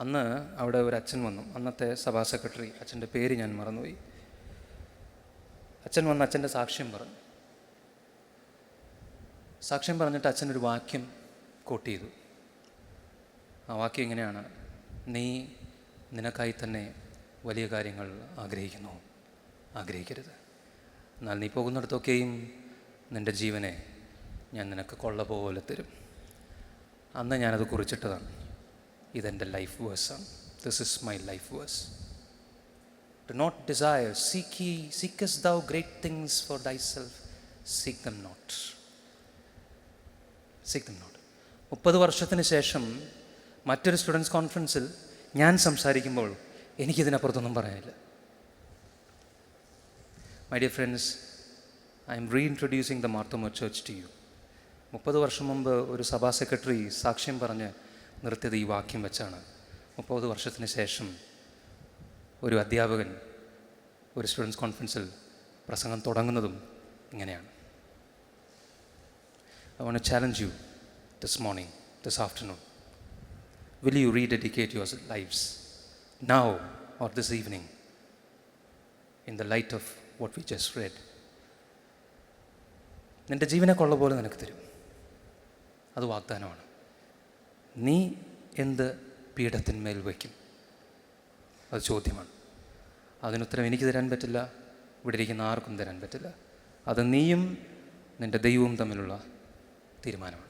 അന്ന് അവിടെ ഒരു അച്ഛൻ വന്നു, അന്നത്തെ സഭാ സെക്രട്ടറി. അച്ഛൻ്റെ പേര് ഞാൻ മറന്നുപോയി. അച്ഛൻ വന്ന് അച്ഛൻ്റെ സാക്ഷ്യം പറഞ്ഞു. സാക്ഷ്യം പറഞ്ഞിട്ട് അച്ഛനൊരു വാക്യം കോട്ട് ചെയ്തു. ആ വാക്യം ഇങ്ങനെയാണ്: നീ നിനക്കായി തന്നെ വലിയ കാര്യങ്ങൾ ആഗ്രഹിക്കരുത്, എന്നാൽ നീ പോകുന്നിടത്തൊക്കെയും നിൻ്റെ ജീവനെ ഞാൻ നിനക്ക് കൊള്ള പോലെ തരും. അന്ന് ഞാനത് കുറിച്ചിട്ടതാണ്. ഇതെൻ്റെ ലൈഫ് വേഴ്സാണ്. This is my life verse. Do not desire, seekest thou great things for thyself, seek them not. 30 വർഷത്തിന് ശേഷം മറ്റൊരു സ്റ്റുഡൻസ് കോൺഫറൻസിൽ ഞാൻ സംസാരിക്കുമ്പോൾ എനിക്കിതിനപ്പുറത്തൊന്നും പറയാനില്ല. My dear friends, I'm reintroducing the Mar Thoma church to you. 30 വർഷം മുമ്പ് ഒരു സഭാ സെക്രട്ടറി സാക്ഷ്യം പറഞ്ഞ് നിർത്തിയത് ഈ വാക്യം വെച്ചാണ്. 30 വർഷത്തിന് ശേഷം ഒരു അധ്യാപകൻ ഒരു സ്റ്റുഡൻസ് കോൺഫറൻസിൽ പ്രസംഗം തുടങ്ങുന്നതും ഇങ്ങനെയാണ്. I want to challenge you this morning, this afternoon. Will you rededicate your lives now or this evening in the light of what we just read? നിൻ്റെ ജീവനെ കൊള്ള പോലെ നിനക്ക് തരും. അത് വാഗ്ദാനമാണ്. നീ എന്ത് പീഠത്തിന്മേൽ വയ്ക്കും? അത് ചോദ്യമാണ്. അതിനുത്തരം എനിക്ക് തരാൻ പറ്റില്ല, ഇവിടെ ഇരിക്കുന്ന ആർക്കും തരാൻ പറ്റില്ല. അത് നീയും നിൻ്റെ ദൈവവും തമ്മിലുള്ള തീരുമാനമാണ്.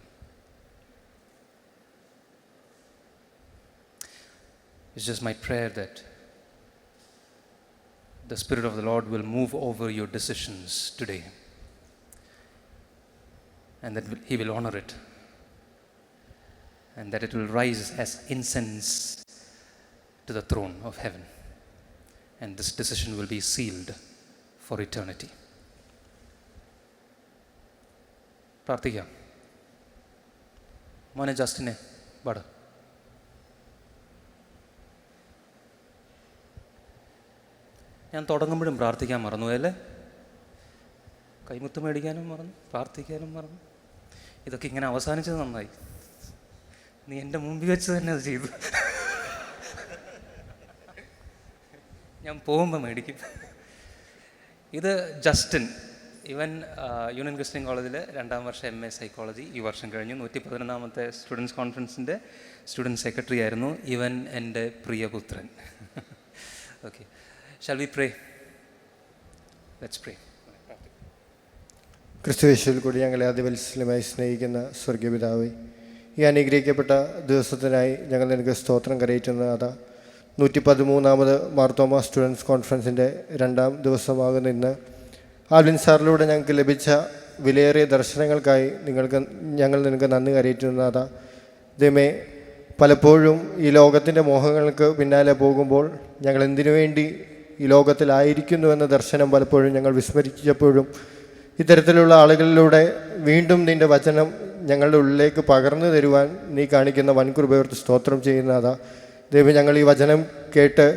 It's just my prayer that the Spirit of the Lord will move over your decisions today, and that He will honor it, and that it will rise as incense to the throne of heaven, and this decision will be sealed for eternity. പ്രാർത്ഥിക്കാം. മോനെ ജസ്റ്റിനെ പാട്. ഞാൻ തുടങ്ങുമ്പോഴും പ്രാർത്ഥിക്കാൻ മറന്നുപോയല്ലേ? കൈമുത്ത് മേടിക്കാനും മറന്നു, പ്രാർത്ഥിക്കാനും മറന്നു. ഇതൊക്കെ ഇങ്ങനെ അവസാനിച്ചത് നന്നായി. നീ എൻ്റെ മുമ്പിൽ വെച്ച് തന്നെ അത് ചെയ്തു. ഞാൻ പോകുമ്പോൾ മേടിക്കും. ഇത് ജസ്റ്റിൻ. ഇവൻ യൂണിയൻ ക്രിസ്ത്യൻ കോളേജിൽ 2ാം വർഷം MA സൈക്കോളജി ഈ വർഷം കഴിഞ്ഞു. 111ാമത്തെ സ്റ്റുഡൻസ് കോൺഫറൻസിൻ്റെ സ്റ്റുഡൻറ്റ് സെക്രട്ടറി ആയിരുന്നു. ഇവൻ എൻ്റെ പ്രിയപുത്രൻ. Okay, shall we pray? Let's pray. ക്രിസ്തുയേശുവിൽ കൂടി ഞങ്ങളെ അതിവത്സലമായി സ്നേഹിക്കുന്ന സ്വർഗീയ പിതാവേ, ഈ അനുഗ്രഹിക്കപ്പെട്ട ദിവസത്തിനായി ഞങ്ങൾ നിനക്ക് സ്തോത്രം കരയറ്റുന്നതാ. 113ാമത് മാർത്തോമ സ്റ്റുഡൻസ് കോൺഫറൻസിൻ്റെ 2ാം ദിവസമാകുന്ന ഇന്ന് ആൽവിൻ സാറിലൂടെ ഞങ്ങൾക്ക് ലഭിച്ച വിലയേറിയ ദർശനങ്ങൾക്കായി ഞങ്ങൾ നിനക്ക് നന്ദി കരയറ്റുന്നതാ. ദൈവമേ, പലപ്പോഴും ഈ ലോകത്തിൻ്റെ മോഹങ്ങൾക്ക് പിന്നാലെ പോകുമ്പോൾ ഞങ്ങൾ എന്തിനു വേണ്ടി ഈ ലോകത്തിലായിരിക്കുന്നുവെന്ന ദർശനം പലപ്പോഴും ഞങ്ങൾ വിസ്മരിച്ചപ്പോഴും ഇത്തരത്തിലുള്ള ആളുകളിലൂടെ വീണ്ടും നിൻ്റെ വചനം ഞങ്ങളുടെ ഉള്ളിലേക്ക് പകർന്നു തരുവാൻ നീ കാണിക്കുന്ന വൻകൃപയോർത്ത് സ്തോത്രം ചെയ്യുന്നതാ. ദൈവം, ഞങ്ങൾ ഈ വചനം കേട്ട്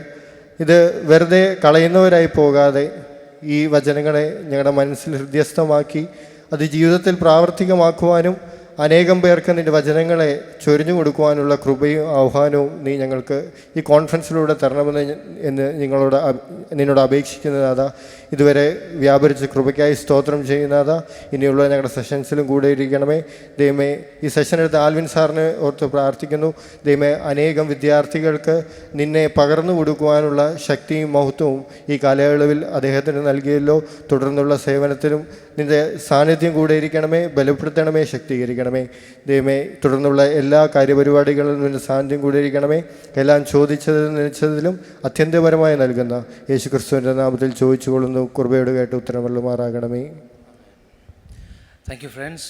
ഇത് വെറുതെ കളയുന്നവരായി പോകാതെ ഈ വചനങ്ങളെ ഞങ്ങളുടെ മനസ്സിൽ ഹൃദയസ്ഥമാക്കി അത് ജീവിതത്തിൽ പ്രാവർത്തികമാക്കുവാനും അനേകം പേർക്ക് നിൻ്റെ വചനങ്ങളെ ചൊരിഞ്ഞു കൊടുക്കുവാനുള്ള കൃപയും ആഹ്വാനവും നീ ഞങ്ങൾക്ക് ഈ കോൺഫറൻസിലൂടെ തരണമെന്ന് നിന്നോട് അപേക്ഷിക്കുന്നതാ. ഇതുവരെ വ്യാപരിച്ച കൃപയ്ക്കായി സ്തോത്രം ചെയ്യുന്നതാ. ഇനിയുള്ള ഞങ്ങളുടെ സെഷൻസിലും കൂടെ ഇരിക്കണമേ. ദൈവമേ, ഈ സെഷൻ എടുത്ത് ആൽവിൻ സാറിന് ഓർത്ത് പ്രാർത്ഥിക്കുന്നു. ദൈവമേ, അനേകം വിദ്യാർത്ഥികൾക്ക് നിന്നെ പകർന്നു കൊടുക്കുവാനുള്ള ശക്തിയും മഹത്വവും ഈ കാലയളവിൽ അദ്ദേഹത്തിന് നൽകിയല്ലോ. തുടർന്നുള്ള സേവനത്തിലും നിൻ്റെ സാന്നിധ്യം കൂടെ ഇരിക്കണമേ, ബലപ്പെടുത്തണമേ, ശക്തീകരിക്കണമേ. ദൈവമേ, തുടർന്നുള്ള എല്ലാ കാര്യപരിപാടികളിലും നിൻ്റെ സാന്നിധ്യം കൂടെ ഇരിക്കണമേ. എല്ലാം ചോദിച്ചതിലും നനച്ചതിലും അത്യന്തപരമായി നൽകുന്ന യേശുക്രിസ്തുവിൻ്റെ നാമത്തിൽ ചോദിച്ചുകൊള്ളുന്നു. കൃപയോട് കേട്ട് ഉത്തരമരുളുമാറാകണമേ. Thank you friends.